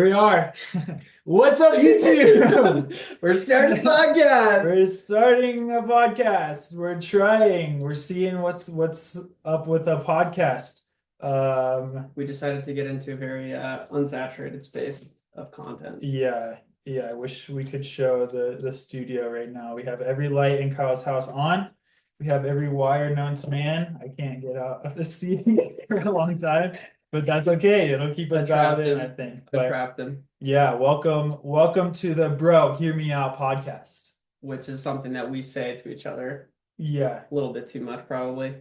We are. What's up, YouTube? We're starting a podcast. We're starting a podcast. We're trying. We're seeing what's up with a podcast. We decided to get into a very unsaturated space of content. Yeah. I wish we could show the studio right now. We have every light in Kyle's house on. We have every wire known to man. I can't get out of the seat for a long time. But that's okay. It'll keep us dialed in, I think. I trapped him. Yeah, welcome to the Bro Hear Me Out podcast. Which is something that we say to each other. Yeah. A little bit too much, probably.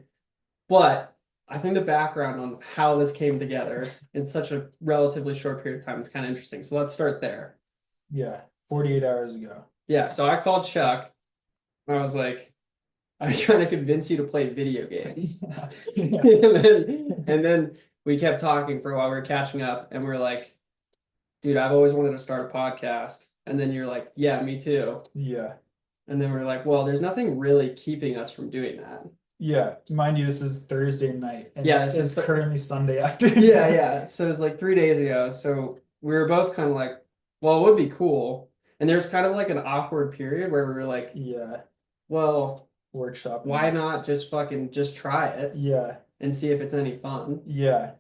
But I think the background on how this came together in such a relatively short period of time is kind of interesting. So let's start there. Yeah, 48 hours ago. Yeah, so I called Chuck. I was like, I'm trying to convince you to play video games. and then we kept talking for a while. We were catching up and we were like, dude, I've always wanted to start a podcast. And then you're like, yeah, me too. Yeah. And then we're like, well, there's nothing really keeping us from doing that. Yeah. Mind you, this is Thursday night. And yeah, it's currently Sunday afternoon. Yeah. So it was like 3 days ago. So we were both kind of like, well, it would be cool. And there's kind of like an awkward period where we were like, yeah, well, workshop. Why not just try it? Yeah. And see if it's any fun. Yeah.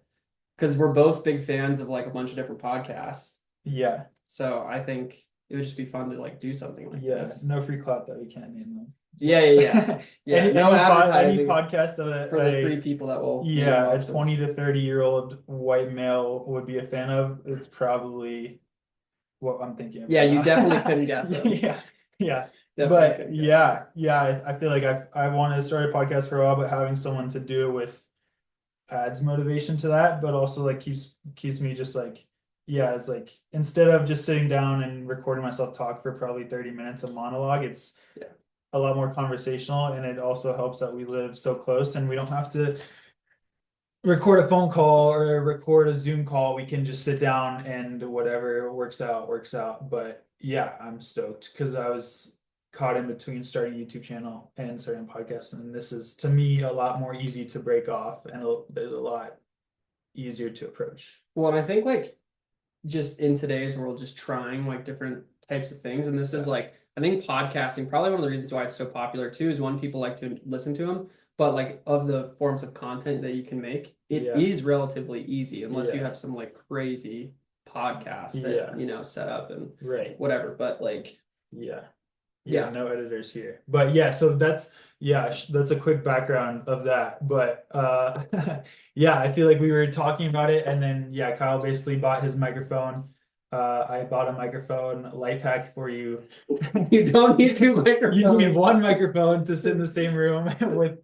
Because we're both big fans of like a bunch of different podcasts. Yeah. So I think it would just be fun to like do something like this. No free clout though, you can't name them. Yeah. any podcast that for the 3 people that will. Yeah, a 20 to 30-year-old white male would be a fan of. It's probably what I'm thinking of. Yeah, you definitely couldn't guess it. Yeah. But yeah, I feel like I wanted to start a podcast for a while, but having someone to do it with adds motivation to that, but also like keeps me just like, yeah, it's like instead of just sitting down and recording myself talk for probably 30 minutes of monologue, it's a lot more conversational, and it also helps that we live so close and we don't have to record a phone call or record a Zoom call. We can just sit down and whatever works out. But yeah, I'm stoked because I was caught in between starting a YouTube channel and starting a podcast, and this is to me a lot more easy to break off, and there's a lot easier to approach. Well, and I think like just in today's world, just trying like different types of things, and this is like, I think podcasting, probably one of the reasons why it's so popular too, is one, people like to listen to them, but like of the forms of content that you can make, it is relatively easy unless you have some like crazy podcast that set up and whatever, but like no editors here. But yeah, so that's a quick background of that. But I feel like we were talking about it, and then Kyle basically bought his microphone. I bought a microphone. Life hack for you. You don't need 2 microphones. You need 1 microphone to sit in the same room with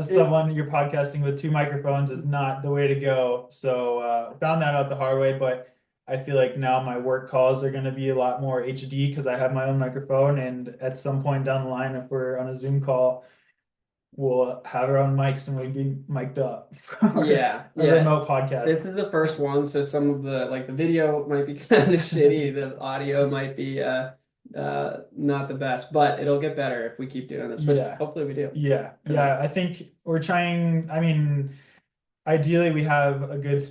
someone you're podcasting with. 2 microphones is not the way to go. So found that out the hard way, but I feel like now my work calls are going to be a lot more HD because I have my own microphone, and at some point down the line, if we're on a Zoom call, we'll have our own mics and we'll be mic'd up. Remote podcast. This is the first one, so some of the the video might be kind of shitty. The audio might be not the best, but it'll get better if we keep doing this. Which hopefully we do. Yeah. I think we're trying. I mean, ideally we have a good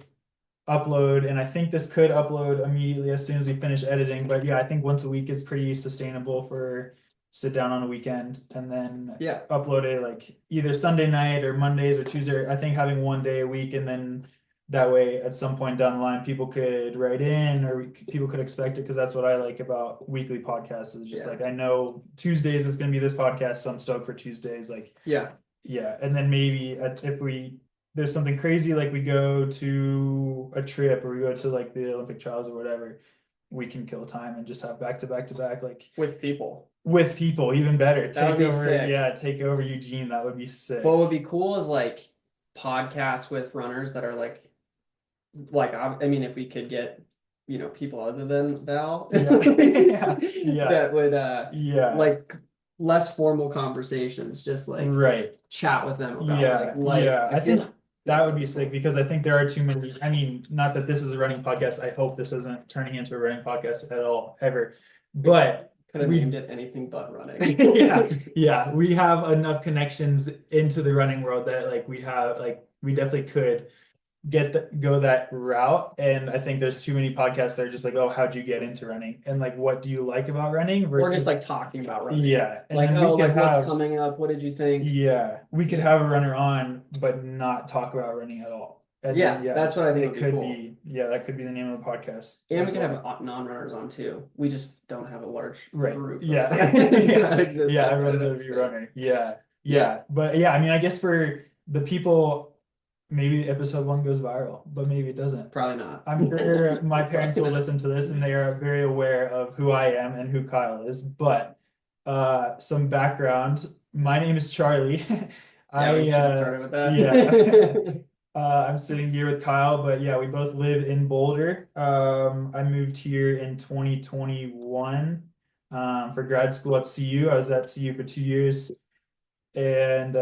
upload, and I think this could upload immediately as soon as we finish editing. But I think once a week is pretty sustainable for sit down on a weekend and then upload it like either Sunday night or Mondays or Tuesday. I think having 1 day a week, and then that way at some point down the line people could write in or people could expect it, because that's what I like about weekly podcasts, is just like I know Tuesdays is going to be this podcast, so I'm stoked for Tuesdays. Like and then maybe if there's something crazy, like we go to a trip or we go to like the Olympic trials or whatever, we can kill time and just have back to back like with people even better. Take over Eugene. That would be sick. What would be cool is like podcasts with runners that are like I mean, if we could get people other than Val that would like less formal conversations, just like chat with them about life. I think that would be sick, because I think there are too many. I mean, not that this is a running podcast. I hope this isn't turning into a running podcast at all, ever. But could have named it anything but running. We have enough connections into the running world that we definitely could go that route. And I think there's too many podcasts that are just like, oh, how'd you get into running? And like, what do you like about running Or just versus, like talking about running. yeah. And Like, then oh, we could like what's have, coming up? What did you think? yeah, we could Yeah. have a runner on, but not talk about running at all. And then, Yeah, yeah, that's what I think it would be could cool. be, yeah, that could be the name of the podcast And we as could well. have non-runners on too. We just don't have a large Right. group of Yeah. that Yeah. exists Yeah. outside of Everyone's a that review space. runner. Yeah. Yeah, Yeah. But yeah, I mean, I guess for the people, maybe episode 1 goes viral, but maybe it doesn't. probably not. I'm sure my parents Probably will not. listen to this and they are very aware of who I am and who Kyle is. But some background. My name is Charlie. Yeah, we I should have started with yeah. that. I'm sitting here with Kyle, but yeah, we both live in Boulder. I moved here in 2021 for grad school at CU. I was at CU for 2 years. And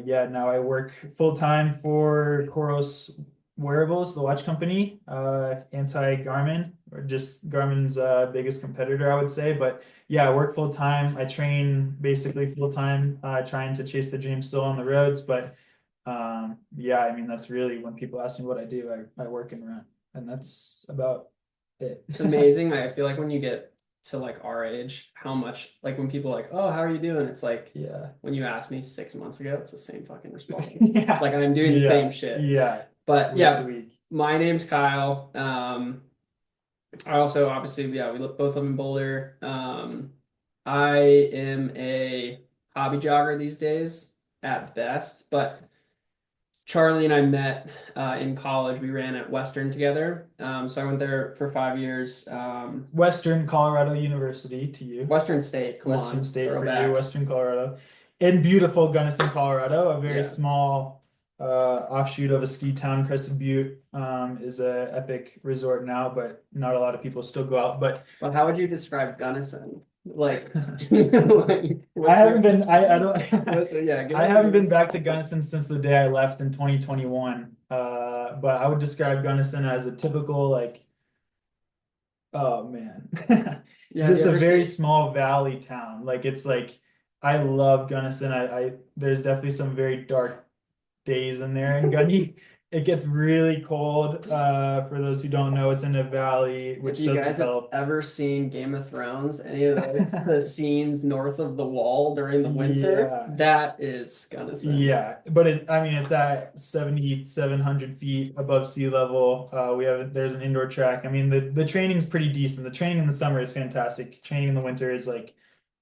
yeah, now I work full time for Coros Wearables, the watch company, anti-Garmin, or just Garmin's biggest competitor, I would say. But yeah, I work full time. I train basically full time, trying to chase the dream still on the roads. But yeah, I mean, that's really when people ask me what I do, I work and run, and that's about it. It's amazing. I feel like when you get to like our age, how much like when people are like, oh, how are you doing? It's like Yeah. when you asked me 6 months ago, it's the same fucking response. Yeah. Like I'm doing the same Yeah. shit. Yeah. But Week to yeah, week. my name's Kyle. I also obviously, yeah, both live in Boulder. I am a hobby jogger these days at best, but Charlie and I met in college. We ran at Western together. So I went there for 5 years. Western Colorado University to you. Western State, come Western on, State for you, throwback. Western Colorado. In beautiful Gunnison, Colorado, a very Yeah. small offshoot of a ski town. Crescent Butte is a epic resort now, but not a lot of people still go out. But But how would you describe Gunnison? Like, I haven't been I don't yeah, I haven't been back to Gunnison since the day I left in 2021. But I would describe Gunnison as a typical like, oh man. Yeah, have you Just a ever very seen? small valley town. Like it's like I love Gunnison. I there's definitely some very dark days in there in Gunny. It gets really cold. For those who don't know, it's in a valley, If which you doesn't guys have help. ever seen Game of Thrones, any of the scenes north of the wall during the winter, Yeah. that is Gunnison. Yeah, but I mean, it's at 7,700 feet above sea level. There's an indoor track. I mean, the training's pretty decent. The training in the summer is fantastic. Training in the winter is like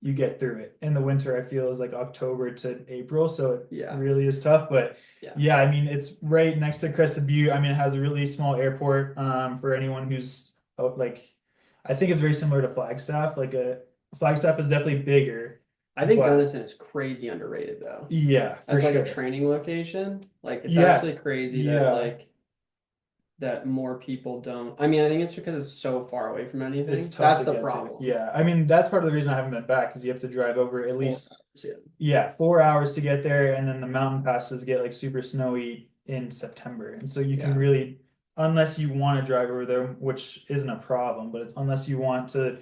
you get through it. In the winter, I feel is like October to April, so it Yeah, really is tough. But yeah. yeah, I mean, it's right next to Crested Butte. I mean, it has a really small airport. For anyone who's like, I think it's very similar to Flagstaff. Flagstaff is definitely bigger. I think But Gunnison is crazy underrated though. yeah, for As like a sure. training location. Like it's Yeah, actually crazy that yeah, like that more people don't. I mean, I think it's because it's so far away from it's anything. tough That's to the get to. problem. Yeah, I mean that's part of the reason I haven't been back because you have to drive over at 4 least, hours, yeah. yeah, 4 hours to get there, and then the mountain passes get like super snowy in September, and so you can Yeah. really, unless you want to drive over there, which isn't a problem, but it's unless you want to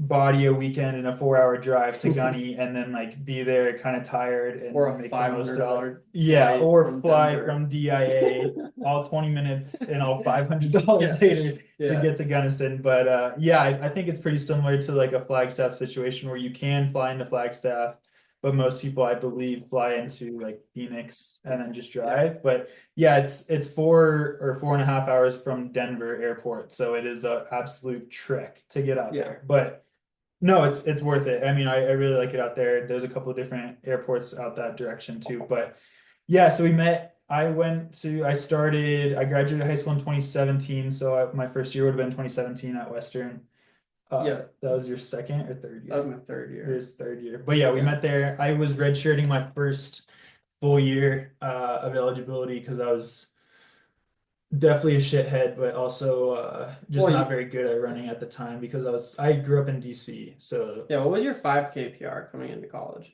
body a weekend in a 4 hour drive to Gunny and then like be there kind of tired Or and a make the five most hundred of it. dollar Yeah, flight or from fly Denver. from DIA all 20 minutes and all $500 Yeah. later to Yeah. get to Gunnison. But yeah, I think it's pretty similar to like a Flagstaff situation where you can fly into Flagstaff, but most people I believe fly into like Phoenix and then just drive. But yeah, it's 4 or 4.5 hours from Denver airport, so it is an absolute trek to get out Yeah. there. But no, it's worth it. I mean, I really like it out there. There's a couple of different airports out that direction too. But yeah, so we met. I graduated high school in 2017. So my first year would have been 2017 at Western. Yeah. That was your second or third That was year? my third year. Yours third year. But yeah, we Yeah. met there. I was redshirting my first full year of eligibility because I was definitely a shithead, but also just Well, not very good at running at the time because I grew up in DC, so yeah, what was your 5K PR coming into college?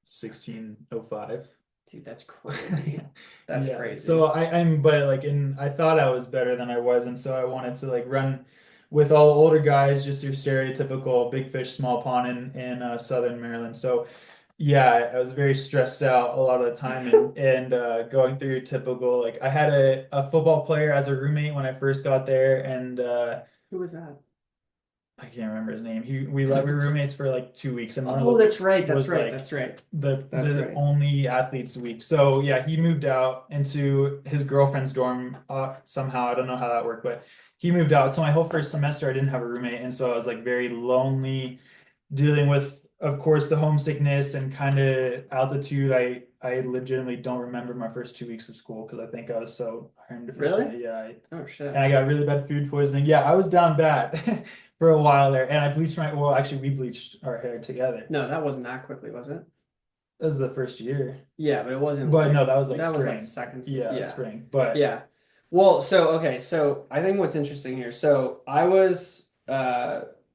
1605. Dude, that's crazy. That's Yeah. crazy. So I'm but like I thought I was better than I was, and so I wanted to like run with all the older guys, just your stereotypical big fish, small pond in Southern Maryland. So Yeah, I was very stressed out a lot of the time and going through typical like I had a football player as a roommate when I first got there and Who was that? I can't remember his name. We were roommates for like 2 weeks and one of the Oh, that's weeks right. That's was right. like That's right. That's the right. only athletes week. So yeah, he moved out into his girlfriend's dorm somehow. I don't know how that worked, but he moved out. So my whole first semester I didn't have a roommate and so I was like very lonely dealing with, of course, the homesickness and kind of altitude. I legitimately don't remember my first 2 weeks of school because I think I was so iron Really? deficient. Yeah, Oh and shit. I got really bad food poisoning. Yeah, I was down bad for a while there, and I bleached my. Well, actually, we bleached our hair together. No, that wasn't that quickly, was it? That was the first year, Yeah, but it wasn't but no, like that was like that was like spring. seconds. Yeah, Yeah. spring. But Yeah. Well, so okay, so I think what's interesting here. So I was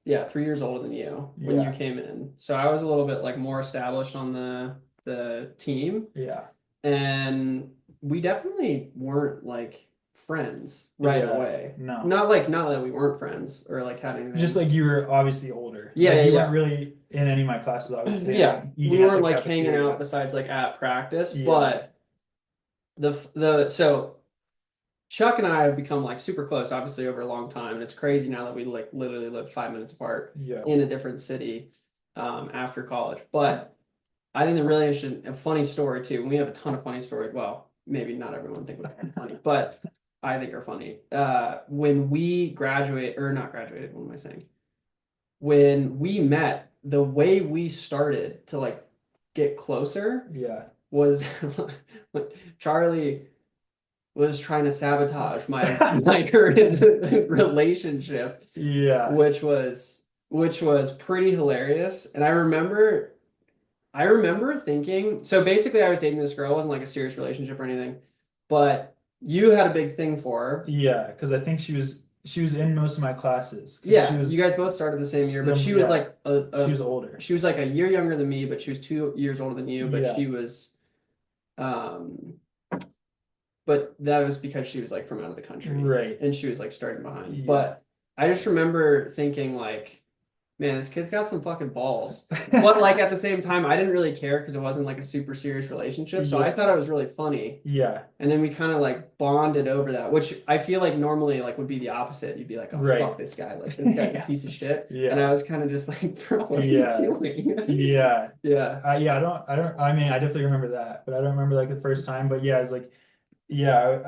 yeah, 3 years older than you when you yeah, came in. So I was a little bit like more established on the team, yeah, and we definitely weren't like friends right yeah. away. No, Not that we weren't friends or like had just anything. like you were obviously older. Yeah, Like yeah, you weren't yeah. really in any of my classes. I would say like Yeah, we eating at weren't the like hanging out cafeteria. besides like at practice, Yeah, but the so Chuck and I have become like super close, obviously over a long time, and it's crazy now that we like literally live 5 minutes apart yeah, in a different city after college. But I think the really interesting, a funny story too. And we have a ton of funny stories. Well, maybe not everyone think would find funny, but I think are funny. When we graduate or not graduated, what am I saying? When we met, the way we started to like get closer yeah, was Charlie was trying to sabotage my current relationship, yeah, which was pretty hilarious. And I remember thinking, so basically I was dating this girl, it wasn't like a serious relationship or anything, but you had a big thing for her. yeah. Because I think she was in most of my classes because she Yeah, you was guys both started the same year, but still she was yeah like she was older. she was like a year younger than me, but she was 2 years older than you, but Yeah, she was um but that was because she was like from out of the country right. and she was like starting behind. Yeah. But I just remember thinking like, man, this kid's got some fucking balls. But like at the same time, I didn't really care because it wasn't like a super serious relationship. So I Yeah, thought it was really funny. yeah, And then we kind of like bonded over that, which I feel like normally like would be the opposite. You'd be like, oh fuck right. this guy, like this guy's a Yeah, piece of shit. And I yeah, was kind of just like, bro, what are you yeah, doing? yeah. Yeah. Yeah, I mean, I definitely remember that, but I don't remember like the first time. But yeah, it's like, yeah,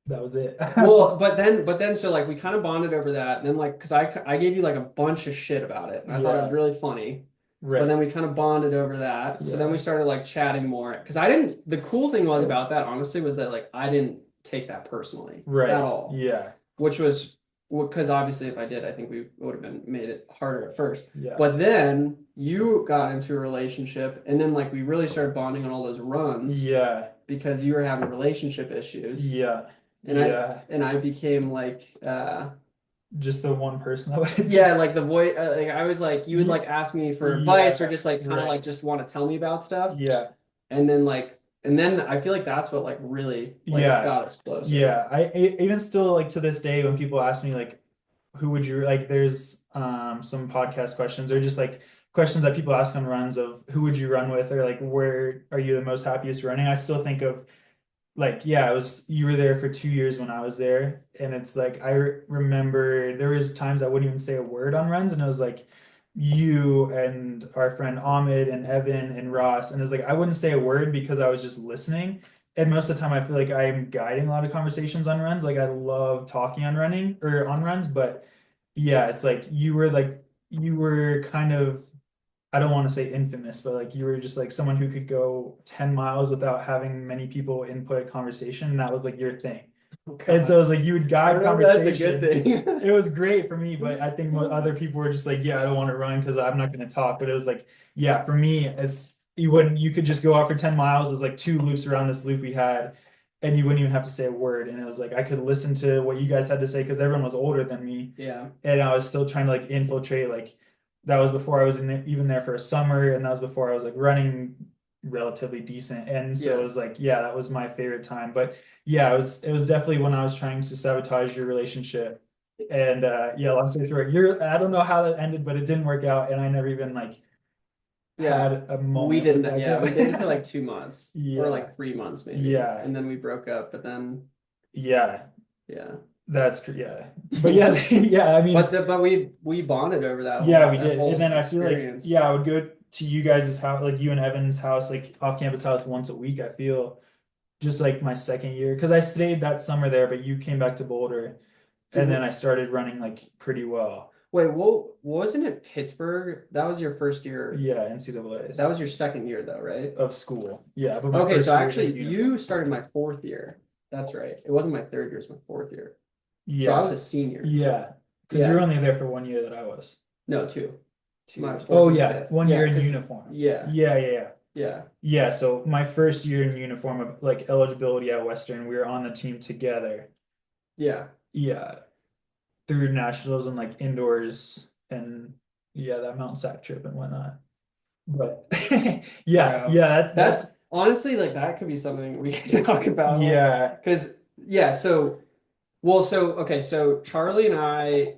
that was it. I was Well, just, but then, so like we kind of bonded over that, and then like, cause I gave you like a bunch of shit about it, and I thought it was yeah, really funny. But then right. we kind of bonded over that. So then we Yeah, started like chatting more. Cause I didn't. The cool thing was about that, honestly, was that like I didn't take that personally at right. all, Yeah, which was because obviously if I did, I think we would have been made it harder at first. yeah, But then you got into a relationship, and then like we really started bonding on all those runs yeah, because you were having relationship issues yeah, and I yeah. and I became like Just the one person that would, yeah, like the voice like I was like you would yeah, like ask me for advice or yeah, just like kind of like right. just want to tell me about stuff, Yeah, and then I feel like that's what like really like yeah, got us closer. yeah. Even still like to this day when people ask me like who would you like there's some podcast questions or just like questions that people ask on runs of who would you run with or like where are you the most happiest running. I still think of like yeah, it was you were there for 2 years when I was there and it's like remember there was times I wouldn't even say a word on runs and it was like you and our friend Ahmed and Evan and Ross and it was like I wouldn't say a word because I was just listening and most of the time I feel like I'm guiding a lot of conversations on runs like I love talking on running or on runs but yeah it's like you were kind of I don't want to say infamous, but like you were just like someone who could go 10 miles without having many people input a conversation, and that was like your thing. Oh And so God, it was like you would I don't guide know if that's a good conversations. thing. It was great for me, but I think other people were just like, yeah, I don't want to run because I'm not going to talk. But it was like, yeah, for me, it's you could just go out for 10 miles. It was like two loops around this loop we had, and you wouldn't even have to say a word. And it was like I could listen to what you guys had to say because everyone was older than me Yeah, and I was still trying to like infiltrate like that was before I was even there for a summer and that was before I was like running relatively decent and so it yeah. was like yeah that was my favorite time but yeah it was definitely when I was trying to sabotage your relationship and yeah long story short you're I don't know how that ended but it didn't work out and I never even like Yeah. had a We moment with didn't, that yeah, we guy. did it for like 2 months or Yeah, like 3 months maybe. yeah, And then we broke up, but then yeah. yeah. Yeah. But yeah, yeah. I mean, But we bonded over yeah, we that did. And whole then I feel like, experience. yeah, I would go to you guys' house, like you and Evan's house, like off campus house once a week. I feel just like my second year because I stayed that summer there, but you came back to Boulder, Dude, and then I started running like pretty well. wait, what wasn't it Pittsburgh? That was your first year. Yeah, NCAA That was your second year though, right? of school. Yeah, but my Okay, so first year in actually you uniform. started my fourth year. That's right. It wasn't my third year, it was my fourth year. So I was Yeah, a senior. yeah, because you were Yeah. only there for 1 year that I was. No, two. My Two. fourth Oh and yeah, fifth. 1 year Yeah, in because uniform. yeah, Yeah, yeah, yeah. yeah. Yeah, so my first year in uniform of like eligibility at Western, we were on the team together. Yeah. Yeah, through nationals and like indoors and yeah, that Mount Sac trip and whatnot. But yeah, Bro. yeah, That's honestly like that could be something we could talk about. yeah, Because yeah, so well, so okay, so Charlie and I,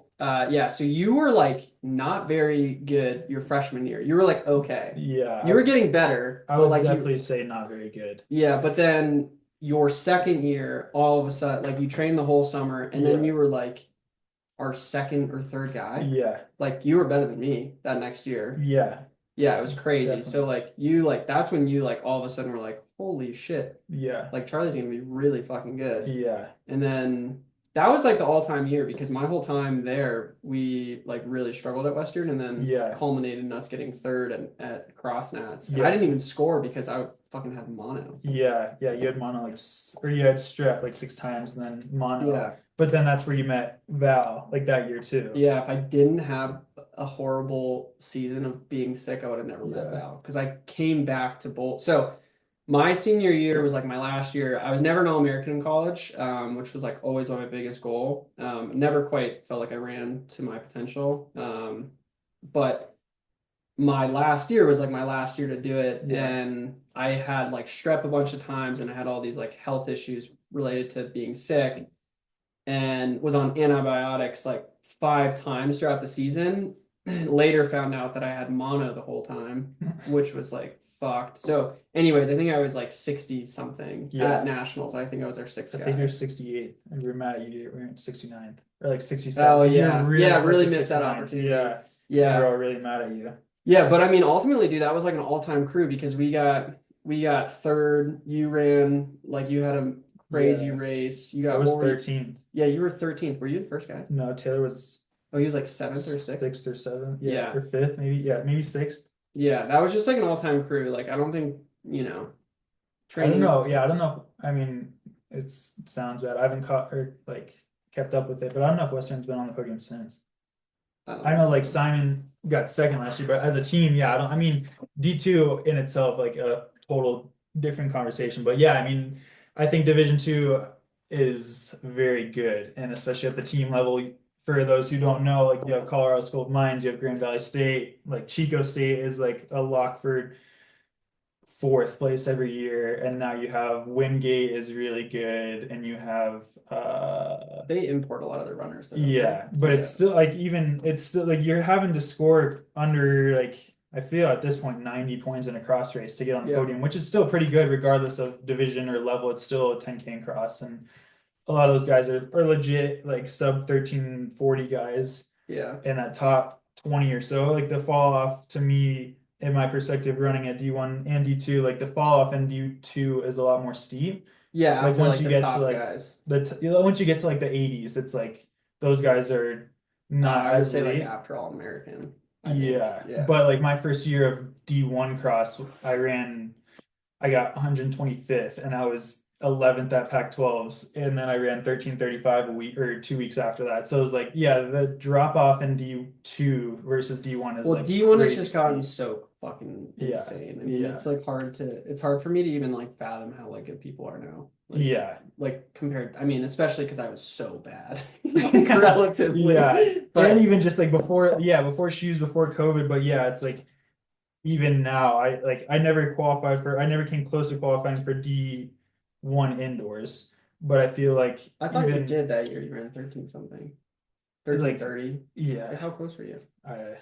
yeah, so you were like not very good your freshman year. You were like okay. You yeah. were getting better, I but would like definitely say not very good. yeah, but then your second year, all of a sudden, like you trained the whole summer, and then Yeah, you were like our second or third guy. yeah, Like you were better than me that next year. yeah, Yeah, it was crazy. So definitely. like you like that's when you like all of a sudden were like, holy shit, Yeah, like Charlie's gonna be really fucking good. yeah, And then that was like the all-time year because my whole time there, we like really struggled at Western and then yeah, culminated in us getting third at Cross Nats. And I yeah. didn't even score because I fucking had mono. Yeah, yeah, you had mono like, or you had strep like 6 times and then mono. Yeah. But then that's where you met Val like that year too. Yeah, if I didn't have a horrible season of being sick, I would have never met Yeah, Val because I came back to Bolt. So my senior year was like my last year. I was never an All-American in college, which was like always my biggest goal. Never quite felt like I ran to my potential. But my last year was like my last year to do it. yeah, And I had like strep a bunch of times and I had all these like health issues related to being sick and was on antibiotics like 5 times throughout the season. Later found out that I had mono the whole time, which was like fucked. So, anyways, I think I was like 60 something yeah. at nationals. I think I was our sixth I think you're guy. 68th and we were mad at you. We were at 69th or like 67. Oh Like you're yeah. really Yeah, close really to missed that 69th. opportunity. Yeah. We were Yeah. all really mad at you. Yeah, but I mean ultimately, dude, that was like an all-time crew because we got third. You ran like you had a crazy Yeah. race. You I got was what were you? 13th. Yeah, you were 13th. Were you the first guy? No, Taylor was Oh, he was like seventh or sixth. sixth or seventh. Yeah. Yeah. Or fifth, maybe. Yeah, maybe sixth. Yeah, that was just like an all-time crew. Like I don't think, I don't training. know. Yeah, I don't know. I mean, it sounds bad. I haven't caught or like kept up with it, but I don't know if Western's been on the podium since. I don't I think know like so. Simon got second last year, but as a team, yeah, I don't. I mean, D2 in itself, like a total different conversation. But yeah, I mean, I think Division 2 is very good, and especially at the team level. For those who don't know, like you have Colorado School of Mines, you have Grand Valley State, like Chico State is like a lock for fourth place every year, and now you have Wingate is really good, and you have They import a lot of their runners though, don't they? yeah, but it's Yeah. still like even it's still like you're having to score under like I feel at this point 90 points in a cross race to get on the Yeah. podium, which is still pretty good regardless of division or level. It's still a 10K cross, and a lot of those guys are legit like sub 1340 guys Yeah. in that top 20 or so. Like the fall off to me, in my perspective, running at D1 and D2, like the fall off in D2 is a lot more steep. Yeah, Like after once like you the get to top like guys. once you get to like the 80s, it's like those guys are not I would as say like elite. after All-American, I think. Yeah, Yeah. but like my first year of D1 cross, I got 125th and I was 11th at Pac-12s, and then I ran 13:35 a week or 2 weeks after that. So it was like, yeah, the drop off in D2 versus D1 is Well, like D1 has crazy just gotten steep. so fucking Yeah, insane. I mean, yeah, it's like it's hard for me to even like fathom how like good people are now. yeah. Like compared, I mean, especially because I was so bad, like Yeah. relatively. And But even just like before, yeah, before shoes, before COVID, but yeah, it's like even now, I never qualified for, I never came close to qualifying for D1 indoors, but I feel like I thought you even did that year. You ran 13 something, like 13:30. yeah, How close were you? I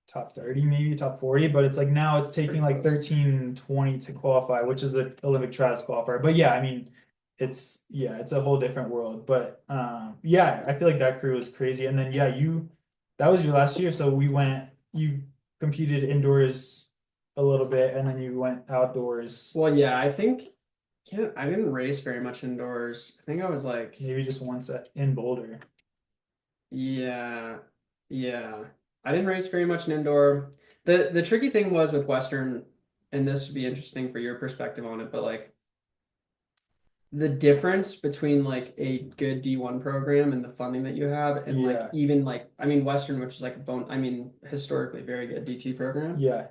top 30, maybe top 40, but it's like now it's taking like 13:20 to qualify, which is an Olympic trials qualifier. But yeah, I mean, it's a whole different world. But yeah, I feel like that crew was crazy. And then yeah, that was your last year, so you competed indoors a little bit, and then you went outdoors, Well, yeah, I didn't race very much indoors. I think I was like, maybe just once in Boulder. yeah, yeah. I didn't race very much in indoor. The tricky thing was with Western, and this would be interesting for your perspective on it, but like the difference between like a good D1 program and the funding that you have, and like Yeah, even like I mean Western, which is like a I mean historically very good DT program. yeah,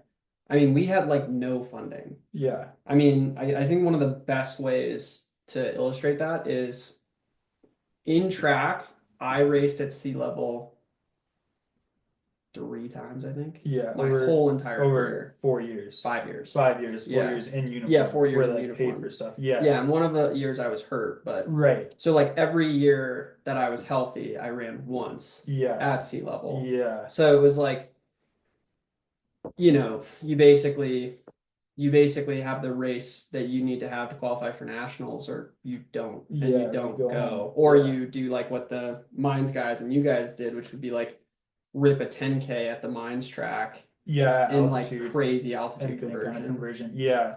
I mean we had like no funding. yeah, I mean I think one of the best ways to illustrate that is in track. I raced at sea level 3 times, I think, yeah. my whole entire Over career. 4 years. 5 years. 5 years, four Yeah. years in Yeah, uniform. 4 years where in they pay uniform. for stuff. Yeah. Yeah, and one of the years I was hurt, but Right. so like every year that I was healthy, I ran once Yeah. at sea level. Yeah. So it was like, you basically have the race that you need to have to qualify for nationals, or you don't, and Yeah. you don't go go. home. Or Yeah. you do like what the mines guys and you guys did, which would be like rip a 10K at the mines track Yeah. in like Altitude crazy altitude and kind of conversion. conversion. Yeah.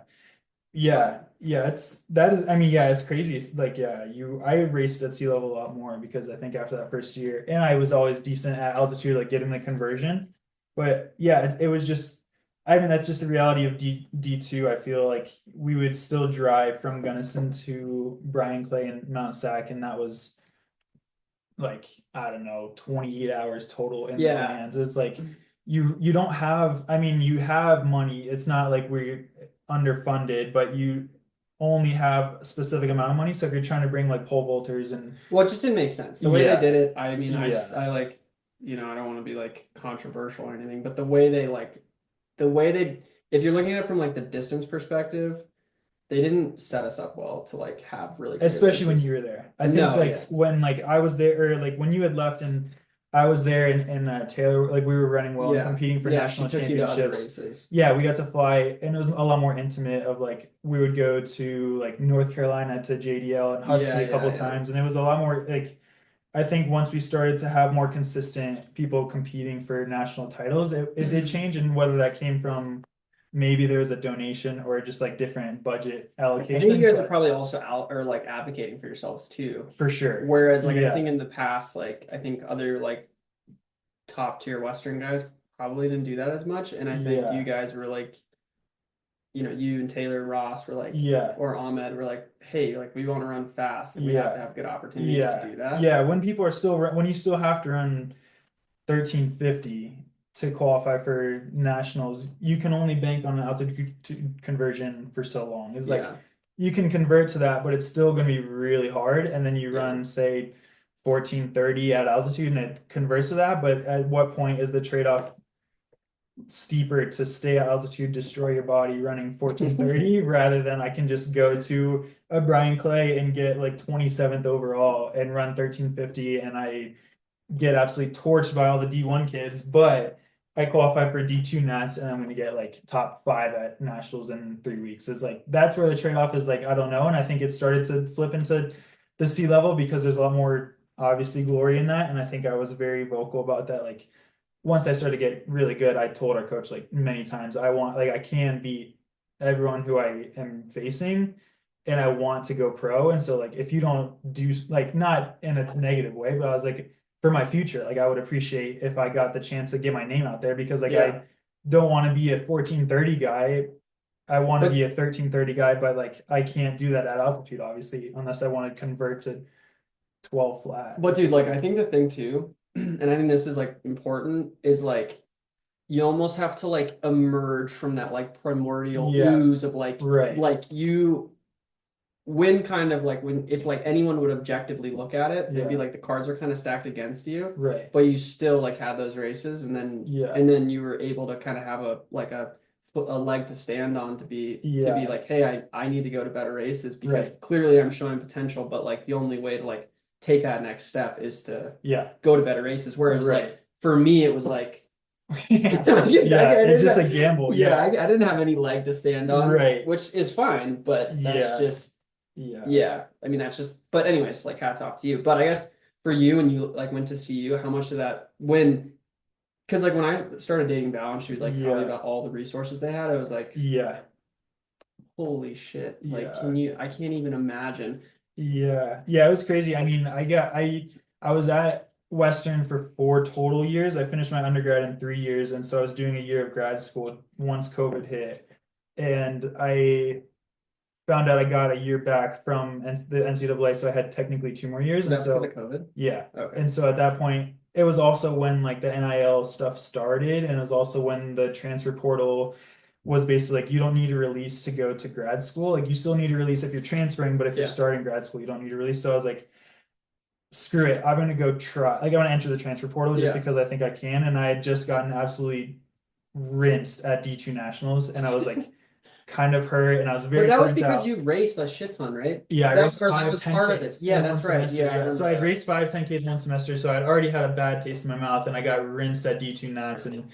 Yeah. Yeah. That is, I mean, yeah, it's crazy. It's like, yeah, I raced at sea level a lot more because I think after that first year, and I was always decent at altitude, like getting the conversion. But yeah, it was just, I mean, that's just the reality of D2. I feel like we would still drive from Gunnison to Bryan Clay and Mount Sac, and that was like, I don't know, 28 hours total in the Yeah. vans. It's like you don't have, I mean, you have money. It's not like we're underfunded, but you only have a specific amount of money. So if you're trying to bring like pole vaulters and Well, it just didn't make sense. The way they yeah, did it, I mean, yeah, I like, I don't want to be like controversial or anything, but the way they, if you're looking at it from like the distance perspective, they didn't set us up well to like have really great especially when races. you were there. I think No, like yeah. when like I was there, or like when you had left and I was there, and Taylor, like we were running well and Yeah. competing for Yeah, she national took you to other championships. races. Yeah, we got to fly, and it was a lot more intimate. Of like we would go to like North Carolina to JDL and Husky Yeah, a couple yeah, yeah. times, and it was a lot more like I think once we started to have more consistent people competing for national titles, it did change, and whether that came from maybe there was a donation or just like different budget I think you allocations, guys are but probably also out or like advocating for yourselves too. for sure. Whereas like I Yeah. think in the past, like I think other like top tier Western guys probably didn't do that as much. And I think you Yeah. guys were like, you and Taylor Ross were like, Yeah. or Ahmed were like, hey, like we want to run fast and we have to have good opportunities to do that. Yeah, when people are still when you still have to run 1350 to qualify for nationals, you can only bank on an altitude conversion for so long. It's like Yeah. you can convert to that, but it's still going to be really hard. And then you Yeah. run, say, 1430 at altitude and it converts to that. But at what point is the trade-off steeper to stay at altitude, destroy your body running 1430 rather than I can just go to a Bryan Clay and get like 27th overall and run 1350 and I get absolutely torched by all the D1 kids, but I qualify for D2 Nats and I'm going to get like top 5 at nationals in 3 weeks. It's like that's where the trade-off is like I don't know, and I think it started to flip into the sea level because there's a lot more obviously glory in that, and I think I was very vocal about that. Like once I started to get really good, I told our coach like many times I can beat everyone who I am facing and I want to go pro. And so like if you don't do like not in a negative way, but I was like for my future, like I would appreciate if I got the chance to get my name out there because like Yeah. I don't want to be a 1430 guy. I want to But be a 1330 guy, but like I can't do that at altitude, obviously, unless I want to convert to 12 flat. But dude, like I think the thing too, and I think this is like important, is like you almost have to like emerge from that like primordial Yeah, ooze of like right. you when kind of like when if like anyone would objectively look at it, they'd be Yeah. like the cards are kind of stacked against you, Right. but you still like had those races Yeah. and then you were able to kind of have a leg to stand on to be Yeah. like, hey, I need to go to better races because Right. clearly I'm showing potential, but like the only way to like take that next step is to Yeah. go to better races. Whereas Right. like for me, it was like Yeah, it's just a didn't, gamble. yeah, Yeah, I didn't have any leg to stand on, right. which is fine, but that's Yeah, just, yeah, yeah. I mean, that's just, but anyways, like hats off to you. But I guess for you, and you like went to CU, how much of that when, because like when I started dating Val and she would like tell me yeah, about all the resources they had, I was like, yeah, holy shit. Like, yeah. I can't even imagine. Yeah, yeah, it was crazy. I mean, I was at Western for 4 total years. I finished my undergrad in 3 years, and so I was doing a year of grad school once COVID hit. And I found out I got a year back from the NCAA, so I had technically 2 more years. Was And that because of so COVID? yeah. Okay. And so at that point, it was also when like the NIL stuff started, and it was also when the transfer portal was basically like you don't need a release to go to grad school. Like you still need a release if you're transferring, but if you're Yeah. starting grad school, you don't need a release. So I was like, screw it, I'm gonna go try. Like I'm gonna enter the transfer portal just Yeah. because I think I can. And I had just gotten absolutely rinsed at D2 nationals, and I was like kind of hurt, and I was But very that was burnt because out. you raced a shit ton, right? Yeah, I That raced or that five was part of it. 10Ks Yeah, in one that's right. semester. Yeah, I Yeah, so remember I'd that. raced five 10Ks in one semester. So I'd already had a bad taste in my mouth, and I got rinsed at D2 Nats, and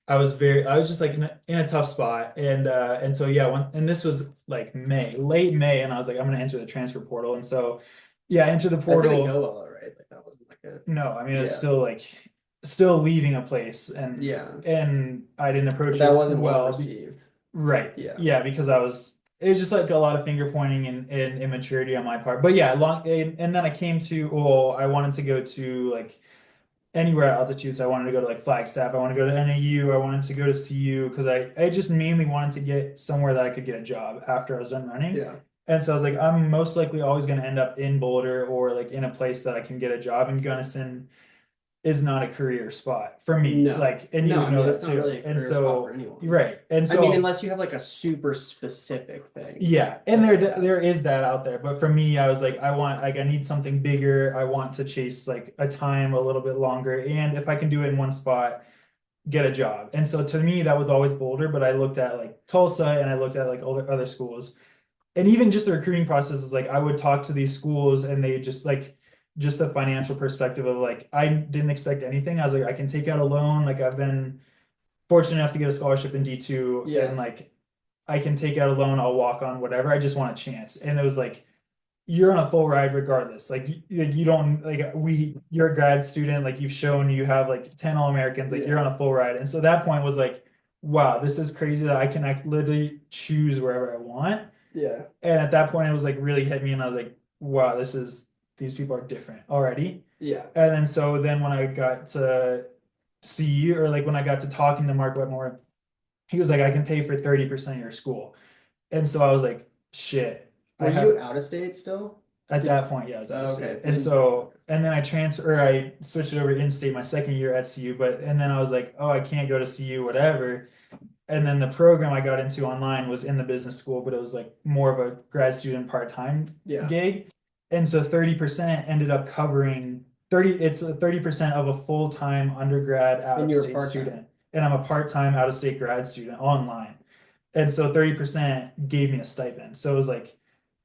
I was just like in a tough spot, and so yeah, and this was like late May, and I was like, I'm gonna enter the transfer portal, and so yeah, I entered the That didn't portal. go well, right? Like that wasn't like a No, I mean it was yeah, still like still leaving a place, yeah. and I didn't But approach that it wasn't well well. received. Right. Yeah. Yeah, because it was just like a lot of finger pointing and immaturity on my part. But yeah, and then I came to, oh, I wanted to go to like anywhere at altitude. So I wanted to go to like Flagstaff. I want to go to NAU. I wanted to go to CU because I just mainly wanted to get somewhere that I could get a job after I was done running. Yeah. And so I was like, I'm most likely always going to end up in Boulder or like in a place that I can get a job. And Gunnison is not a career spot for me. No. Like, and you No, would I know mean that it's not too. really a And career spot for so, anyone. right. And I mean, so, unless you have like a super specific thing. yeah, and But there yeah. there is that out there, but for me, I was like, I need something bigger. I want to chase like a time a little bit longer, and if I can do it in one spot, get a job. And so to me, that was always Boulder, but I looked at like Tulsa and I looked at like other schools, and even just the recruiting process is like I would talk to these schools, and they just like just the financial perspective of like I didn't expect anything. I was like, I can take out a loan. Like I've been fortunate enough to get a scholarship in D2, Yeah. and like I can take out a loan, I'll walk on whatever. I just want a chance. And it was like, you're on a full ride regardless. Like you don't like you're a grad student, like you've shown you have like 10 All-Americans, like you're Yeah. on a full ride. And so that point was like, wow, this is crazy that I can literally choose wherever I want. Yeah. And at that point it was like really hit me, and I was like, wow, these people are different already. Yeah. And then so then when I got to see, or like when I got to talking to Mark Wetmore, he was like, I can pay for 30% of your school. And so I was like, shit, I Were you have out of state still? at Did that point, yeah, I was out of oh, state. okay. And Then so, and then I switched it over in state my second year at CU, and then I was like, oh, I can't go to CU, whatever. And then the program I got into online was in the business school, but it was like more of a grad student part-time yeah. gig. And so 30% ended up covering 30% of a full-time undergrad And you were out-of-state part-time. student. And I'm a part-time out-of-state grad student online. And so 30% gave me a stipend. So it was like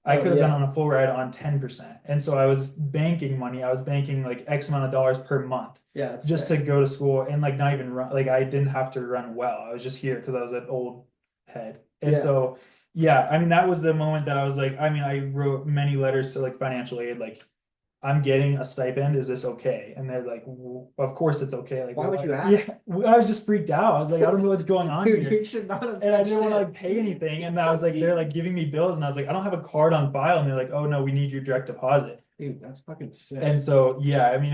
I Oh could have been yeah. on a full ride on 10%. And so I was banking money. I was banking like X amount of dollars per month Yeah, that's just sick. to go to school, and like not even run, like I didn't have to run well. I was just here because I was an old head. And Yeah. so yeah, I mean that was the moment that I was like, I mean, I wrote many letters to like financial aid, like I'm getting a stipend. Is this okay? And they're like, of course it's okay. Like, Why would you yeah, ask? I was just freaked out. I was like, I don't know what's going on Dude, here. you should not have And I said didn't want to shit. like pay anything. And I was like, they're like giving me bills. And I was like, I don't have a card on file. And they're like, oh no, we need your direct deposit. Dude, that's fucking sick. And so, yeah, I mean,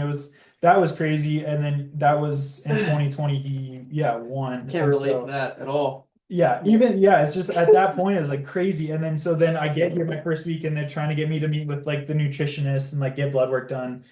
that was crazy. And then that was in 2020, won. Can't And relate to so, that at all. yeah, it's just at that point, it was like crazy. And then, so then I get here my first week, and they're trying to get me to meet with like the nutritionist and like get blood work done.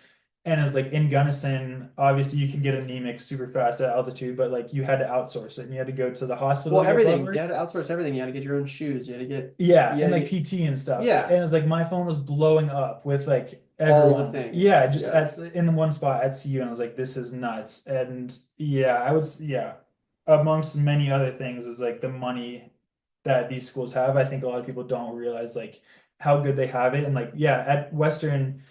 And it's like in Gunnison, obviously you can get anemic super fast at altitude, but like you had to outsource it, and you had to go to the hospital Well, to get blood everything. work. You had to outsource everything. You had to get your own shoes. You had to get Yeah, you and had to like get PT and stuff. yeah, And it's like my phone was blowing up with like all the everyone. things. Yeah, just Yeah. in the one spot at CU, and I was like, this is nuts. And yeah, amongst many other things, is like the money that these schools have. I think a lot of people don't realize like how good they have it. And like, yeah, at Western,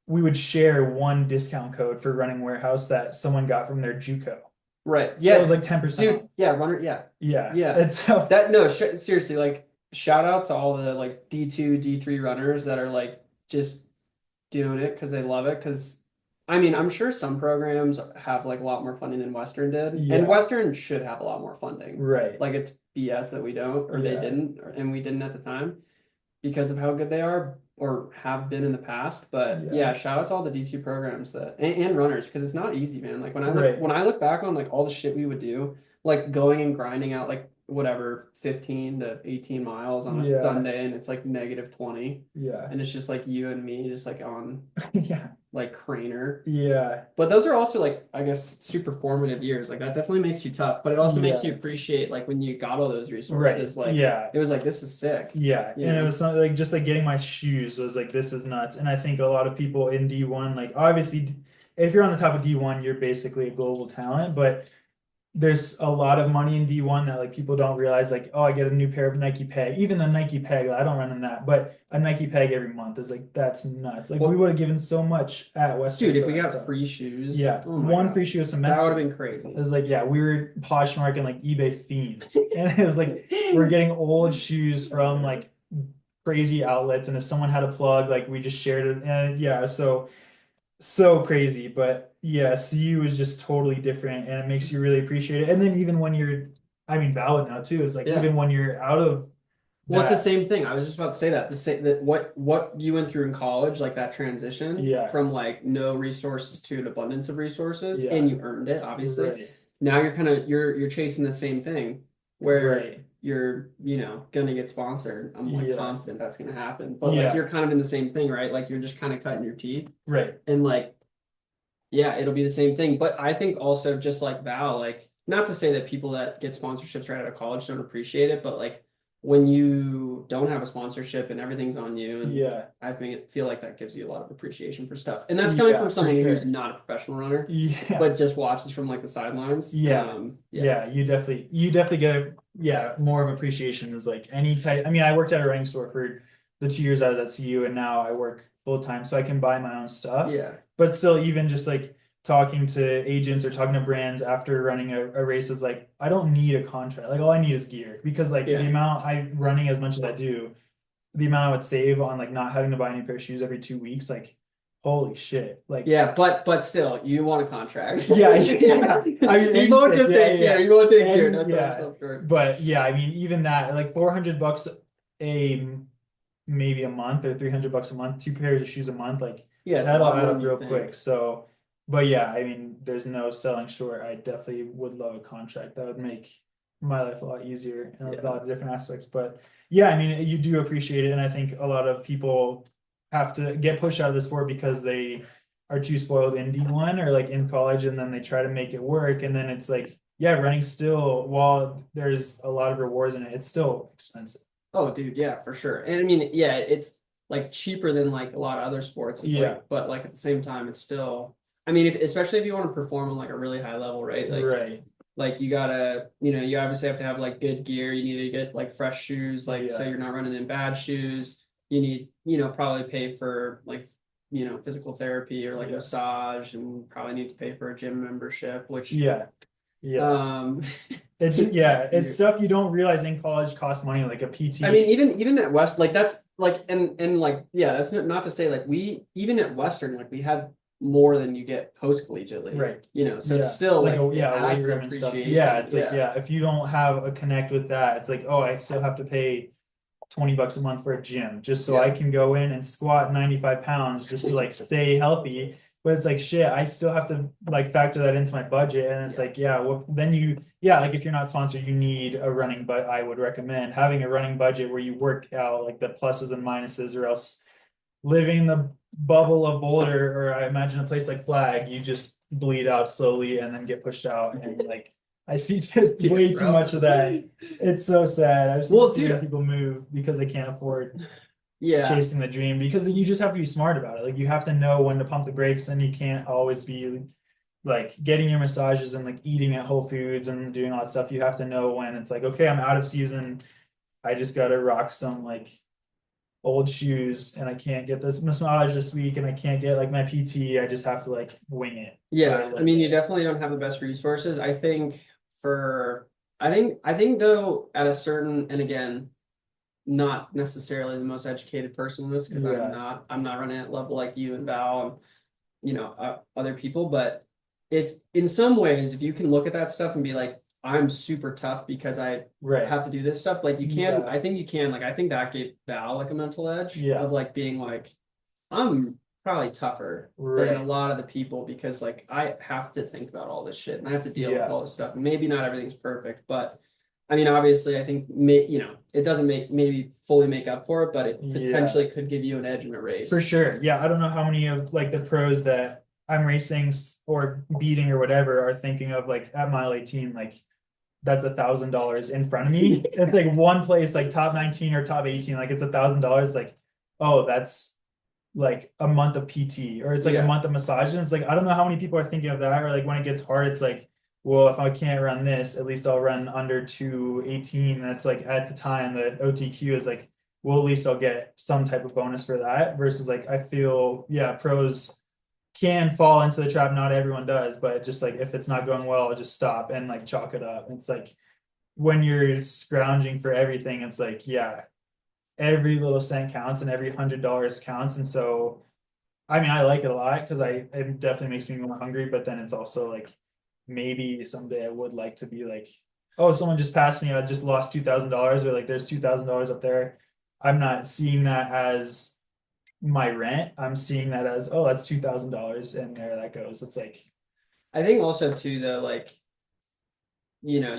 we would share one discount code for running warehouse that someone got from their JUCO. Right. It was Yeah, like 10% off. dude. Yeah, runner. Yeah. Yeah. Yeah. And so That no, seriously, like shout out to all the like D2, D3 runners that are like just doing it because they love it. Because I mean, I'm sure some programs have like a lot more funding than Western did, and yeah, Western should have a lot more funding. right. Like it's BS that we don't, or they Yeah. didn't, and we didn't at the time because of how good they are or have been in the past. But Yeah. yeah, shout out to all the D2 programs that and runners because it's not easy, man. Like Right. when I look back on like all the shit we would do, like going and grinding out like whatever 15 to 18 miles on a Yeah. Sunday and it's like -20 Yeah. and it's just like you and me just like on Yeah. like Craner. Yeah. But those are also like I guess super formative years. Like that definitely makes you tough, but it also makes you Yeah. appreciate like when you got all those Right. resources. Like Yeah. it was like this is sick, Yeah. you And it know? was something like just like getting my shoes was like this is nuts. And I think a lot of people in D1, like obviously if you're on the top of D1, you're basically a global talent, but there's a lot of money in D1 that like people don't realize like, oh, I get a new pair of Nike Peg. Even a Nike Peg, I don't run in that, but a Nike Peg every month is like that's nuts. Like we Well, would have given so much at Western dude, if for we that got stuff. free shoes, Yeah, oh my one free God, shoe a that would have semester. been It crazy. was like, yeah, we were Poshmark and like eBay fiends. And it was like we're getting old shoes from like crazy outlets. And if someone had a plug, like we just shared it. And yeah, so crazy. But yeah, CU is just totally different and it makes you really appreciate it. And then even when you're, I mean, valid now too, is like Yeah. even when you're out of Well, it's the that, same thing. I was just about to say that the same that what you went through in college, like that transition yeah, from like no resources to an abundance of resources, and yeah, you earned it, obviously. right, Now you're kind of you're chasing the same thing where right, you're, gonna get sponsored. I'm like yeah, confident that's gonna happen. But like yeah, you're kind of in the same thing, right? Like you're just kind of cutting your teeth right, and like yeah, it'll be the same thing. But I think also just like Val, like not to say that people that get sponsorships right out of college don't appreciate it, but like when you don't have a sponsorship and everything's on you, and yeah, I think feel like that gives you a lot of appreciation for stuff. And that's coming yeah, from for someone who's sure. not a professional runner, Yeah, but just watches from like the sidelines. yeah, Yeah. yeah, you definitely get a, yeah, more of appreciation is like any type. I mean, I worked at a running store for the 2 years I was at CU and now I work full time, so I can buy my own stuff. Yeah. But still, even just like talking to agents or talking to brands after running a race is like, I don't need a contract. Like all I need is gear because like the Yeah. amount I running as much as I do, the amount I would save on like not having to buy a new pair of shoes every 2 weeks, like holy shit. Like Yeah, but still, you want a contract. yeah, yeah. I mean, You won't just yeah, take yeah. care. You won't take care. And That's all yeah, so short. but yeah, I mean, even that, like $400 a maybe a month or $300 a month, 2 pairs of shoes a month, like Yeah, it's a that'll lot add more up than you real quick. think. So, but yeah, I mean, there's no selling short. I definitely would love a contract. That would make my life a lot easier in a Yeah. lot of different aspects. But yeah, I mean, you do appreciate it, and I think a lot of people have to get pushed out of the sport because they are too spoiled in D1 or like in college, and then they try to make it work, and then it's like, yeah, running still, while there's a lot of rewards in it, it's still expensive. Oh, dude, yeah, for sure. And I mean, yeah, it's like cheaper than like a lot of other sports. It's Yeah, like, but like at the same time, it's still, I mean, if especially if you want to perform on like a really high level, right? right. Like you gotta, you obviously have to have like good gear. You need to get like fresh shoes, like so Yeah, you're not running in bad shoes. You need, probably pay for like, physical therapy or like yeah, massage, and probably need to pay for a gym membership, which yeah, yeah. um It's yeah, it's you stuff you don't realize in college costs money, like a I mean, PT. even at West, like that's like, and like, yeah, that's not to say like we even at Western, like we had more than you get post collegiately, Right. So it's Yeah. still Like like a it yeah, a weight adds the room and stuff. Yeah, appreciation. it's like, Yeah, yeah, if you don't have a connect with that, it's like, oh, I still have to pay $20 a month for a gym just so I yeah, can go in and squat 95 pounds just to like stay healthy. But it's like shit, I still have to like factor that into my budget. And it's yeah, like, yeah, well then yeah, like if you're not sponsored, you need a running, but I would recommend having a running budget where you work out like the pluses and minuses, or else living in the bubble of Boulder, or I imagine a place like Flag, you just bleed out slowly and then get pushed out. And like I see just way dude, too bro. much of that. It's so sad. I've seen Well, too many dude, people move because they can't afford yeah, chasing the dream, because you just have to be smart about it. Like you have to know when to pump the brakes, and you can't always be like getting your massages and like eating at Whole Foods and doing all that stuff. You have to know when it's like, okay, I'm out of season. I just gotta rock some like old shoes and I can't get this massage this week and I can't get like my PT, I just have to like wing it for a Yeah, I little mean, you bit. definitely don't have the best resources. I think for, I think though, at a certain, and again, not necessarily the most educated person in this because Yeah, I'm not running at level like you and Val and other people. But if in some ways, if you can look at that stuff and be like, I'm super tough because I right. have to do this stuff, like you can, Yeah, I think you can, like I think that gave Val like a mental edge yeah, of like being like, I'm probably tougher than a right. lot of the people because like I have to think about all this shit and I have to deal with Yeah, all this stuff. And maybe not everything's perfect, but I mean, obviously, I think it doesn't maybe fully make up for it, but it yeah, potentially could give you an edge in a for race. sure. Yeah, I don't know how many of like the pros that I'm racing or beating or whatever are thinking of like at mile 18, like that's $1,000 in front of me. It's like one place, like top 19 or top 18, like it's $1,000. Like, oh, that's like a month of PT or it's like a Yeah, month of massage. And it's like, I don't know how many people are thinking of that. Or like when it gets hard, it's like, well, if I can't run this, at least I'll run under 2:18. That's like at the time that OTQ is like, well, at least I'll get some type of bonus for that. Versus like, I feel, yeah, pros can fall into the trap. Not everyone does, but just like if it's not going well, I'll just stop and like chalk it up. It's like when you're scrounging for everything, it's like, yeah, every little cent counts and every $100 counts. And so, I mean, I like it a lot because it definitely makes me more hungry, but then it's also like maybe someday I would like to be like, oh, someone just passed me, I just lost $2,000, or like there's $2,000 up there. I'm not seeing that as my rent. I'm seeing that as, oh, that's $2,000 and there that goes. It's like, I think also too though, like you know,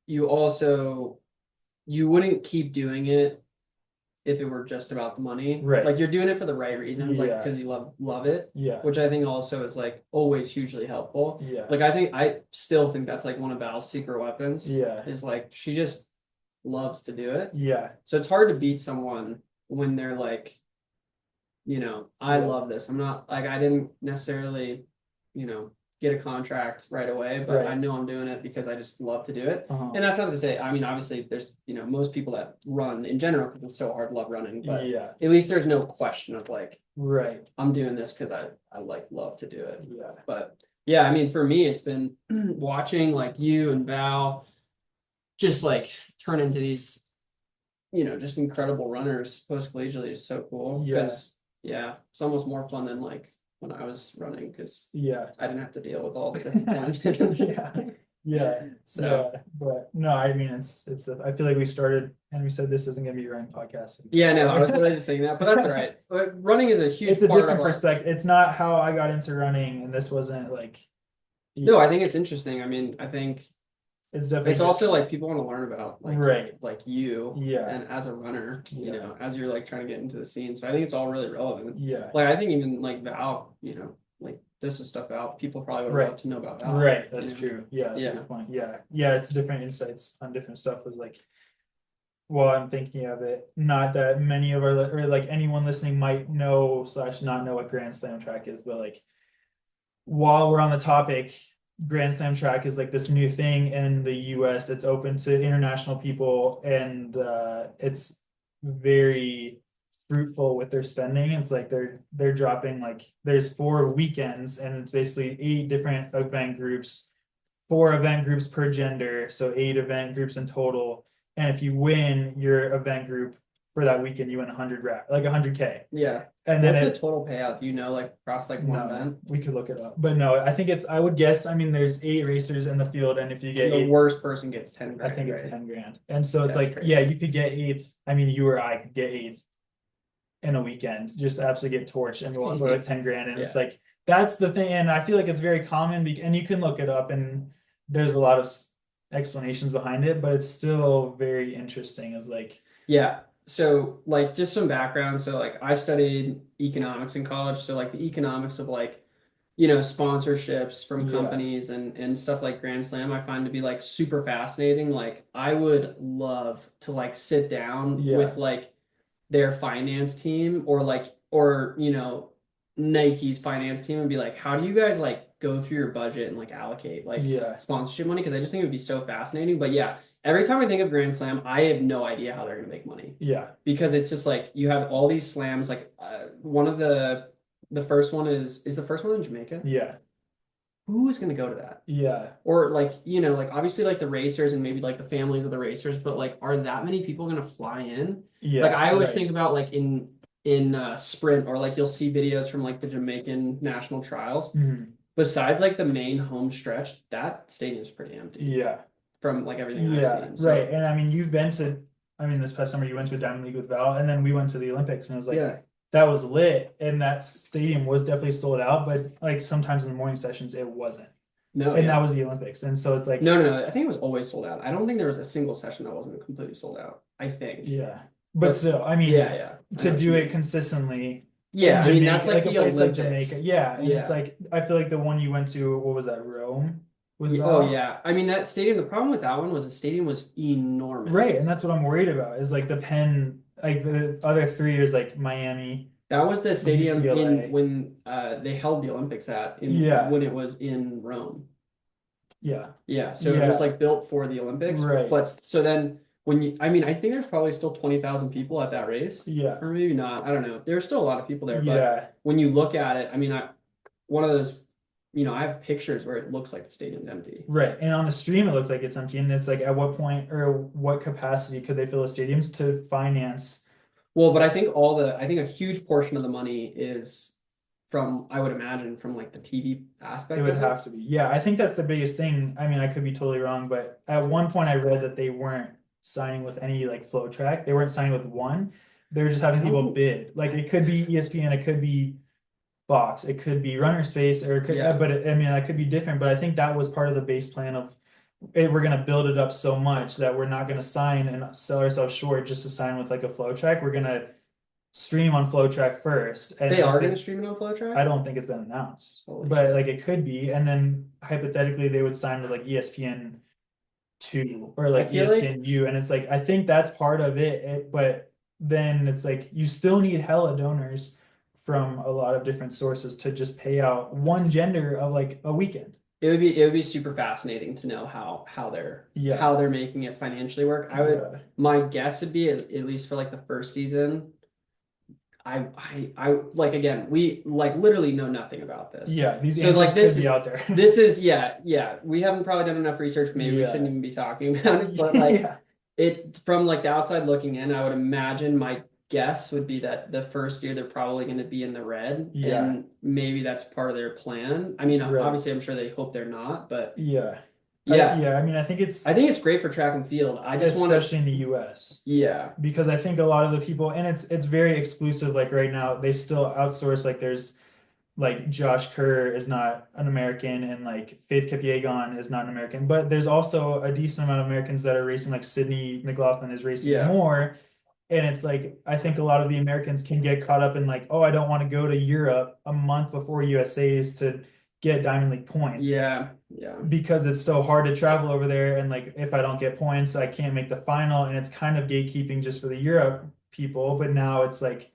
you also you wouldn't keep doing it if it were just about the money. right. Like you're doing it for the right reasons, like Yeah. because you love it, Yeah. which I think also is like always hugely helpful. Yeah. Like I still think that's like one of Val's secret weapons Yeah. is like she just loves to do it. Yeah. So it's hard to beat someone when they're like, I Yeah. love this. I'm not like I didn't necessarily, get a contract right away, but I Right. know I'm doing it because I just love to do it. Uh-huh. And that's not to say, I mean, obviously there's, most people that run in general because it's so hard to love running, but Yeah. at least there's no question of like, Right. I'm doing this because I like love to do it. Yeah. But yeah, I mean, for me, it's been watching like you and Val just like turn into these, just incredible runners post collegially is so cool Yeah. because yeah, it's almost more fun than like when I was running because Yeah. I didn't have to deal with all the different points. Yeah. Yeah. So Yeah. But no, I mean I feel like we started and we said this isn't gonna be a running podcast. yeah, no, I was literally just thinking that, but that's all right. But running is a It's huge a part of different perspective. It's not how I got into running, and this wasn't like, no, yeah, I think it's interesting. I mean, I think it's it's definitely also like people want to learn about right. like you Yeah. and as a runner, Yeah. as you're like trying to get into the scene. So I think it's all really relevant. Yeah. Like I think even like Val, like this was stuff Val, people probably would Right. love to know about Val. Right. That's true. Yeah. That's a Yeah. good point. Yeah. Yeah. It's different insights on different stuff was like, well, I'm thinking of it. Not that many of our or like anyone listening might know slash not know what Grand Slam track is, but like while we're on the topic, Grand Slam track is like this new thing in the US. It's open to international people and it's very fruitful with their spending. It's like they're dropping like there's 4 weekends and it's basically 8 different event groups, 4 event groups per gender, so 8 event groups in total. And if you win your event group for that weekend, you win 100K. Yeah. And then What's the it total payout? Do you know, like across like one no, event? we could look it up. But no, I think I would guess, I mean, there's 8 racers in the field, and if you get The eighth, worst person gets 10 I grand, think it's right? 10 grand. And so it's That's like, crazy. yeah, you could get eighth. I mean, you or I could get eighth in a weekend, just absolutely get torched and we'll go at 10 grand. And it's Yeah. like, that's the thing. And I feel like it's very common, and you can look it up, and there's a lot of explanations behind it, but it's still very interesting. Is like, Yeah. So like just some background. So like I studied economics in college. So like the economics of like, sponsorships from yeah, companies and stuff like Grand Slam, I find to be like super fascinating. Like I would love to like sit down yeah, with like their finance team or Nike's finance team and be like, how do you guys like go through your budget and like allocate like Yeah. sponsorship money, because I just think it would be so fascinating. But yeah, every time I think of Grand Slam, I have no idea how they're gonna make money, Yeah. because it's just like you have all these slams. Like one of the first one is the first one in Jamaica. Yeah. Who is gonna go to that? Yeah. Or like, you know, like obviously like the racers and maybe like the families of the racers, but like are that many people gonna fly in? Yeah. Like I always Right. think about like in sprint, or like you'll see videos from like the Jamaican national trials. Mhm. Besides like the main home stretch, that stadium's pretty empty Yeah. from like everything I've Yeah. seen. Right. So And I mean, you've been to, I mean, this past summer you went to a Diamond League with Val, and then we went to the Olympics, and it was like, yeah. that was lit, and that stadium was definitely sold out, but like sometimes in the morning sessions it wasn't. No, And yeah. that was the Olympics. And so it's like, No. I think it was always sold out. I don't think there was a single session that wasn't completely sold out. I think. yeah. But still, I mean, Yeah, yeah. I know to what do you it mean. consistently Yeah, in I mean Jamaica, that's like a the place like Olympics. Jamaica. Yeah. And it's Yeah. like, I feel like the one you went to, what was that, Rome? With Oh Val? yeah. I mean that stadium, the problem with that one was the stadium was enormous. Right. And that's what I'm worried about is like the Penn, like the other three is like Miami, That was the stadium UCLA. in when they held the Olympics Yeah. when it was in Rome. Yeah. Yeah, so it was Yeah. like built for the Olympics. Right. But so then when you, I mean, I think there's probably still 20,000 people at that race. Yeah. Or maybe not. I don't know. There's still a lot of people there, Yeah. but when you look at it, I mean, one of those, you know, I have pictures where it looks like the stadium's empty. Right. And on the stream, it looks like it's empty. And it's like, at what point or what capacity could they fill the stadiums to finance? Well, but I think I think a huge portion of the money is from, I would imagine, from like the TV aspect It would of have to be. Yeah, I think that's the biggest thing. I mean, I could be totally wrong, but at one point I read that they weren't signing with any like flow track. They weren't signing with one. They're just having people bid. Like it could be ESPN, it could be Fox, it could be Runner Space, or it could, Yeah. but I mean, that could be different. But I think that was part of the base plan of we're gonna build it up so much that we're not gonna sign and sell ourselves short just to sign with like a flow track. We're gonna stream on flow track first. And They are if going it- to stream it on Flow Track? I don't think it's been announced, Holy but shit. like it could be. And then hypothetically, they would sign with like ESPN two or like feel like- ESPN U, and it's like I think that's part of it. But then it's like you still need hella donors from a lot of different sources to just pay out one gender of like a weekend. It would be super fascinating to know how they're Yeah. how they're making it financially work. I would Yeah. My guess would be at least for like the first season. I like, again, we like literally know nothing about this. Yeah, these So, answers like, this could be is- out there. This is yeah. We haven't probably done enough research. Maybe we Yeah. couldn't even be talking about it. But like yeah. it from like the outside looking in, I would imagine my guess would be that the first year they're probably going to be in the red, Yeah. and maybe that's part of their plan. I mean, Right. obviously, I'm sure they hope they're not, but Yeah. yeah, Yeah. I mean, I think it's great for track and field. I just want especially in the US. yeah, Because I think a lot of the people, and it's very exclusive. Like right now, they still outsource. Like there's like Josh Kerr is not an American, and like Faith Kipyegon is not an American. But there's also a decent amount of Americans that are racing. Like Sydney McLaughlin is racing Yeah. more, and it's like I think a lot of the Americans can get caught up in like, oh, I don't want to go to Europe a month before USA's to get Diamond League points. yeah. Because it's so hard to travel over there, and like if I don't get points I can't make the final, and it's kind of gatekeeping just for the Europe people. But now it's like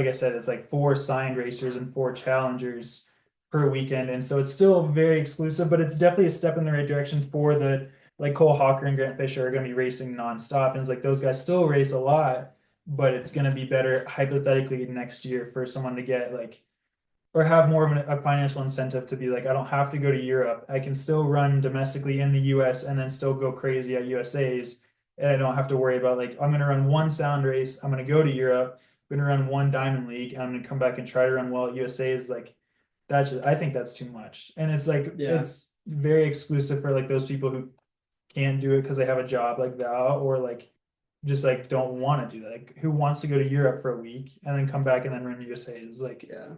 I said, it's like 4 signed racers and 4 challengers per weekend, and so it's still very exclusive, but it's definitely a step in the right direction for the like Cole Hawker and Grant Fisher are going to be racing nonstop, and it's like those guys still race a lot, but it's going to be better hypothetically next year for someone to get like or have more of a financial incentive to be like, I don't have to go to Europe. I can still run domestically in the US and then still go crazy at USA's. And I don't have to worry about like, I'm going to run one sound race. I'm going to go to Europe. I'm going to run one Diamond League. And I'm going to come back and try to run well at USA's. Like, I think that's too much. And it's like, Yeah. it's very exclusive for like those people who can't do it because they have a job like Val, or like just like don't want to do that. Like, who wants to go to Europe for a week and then come back and then run USA's? Like, Yeah.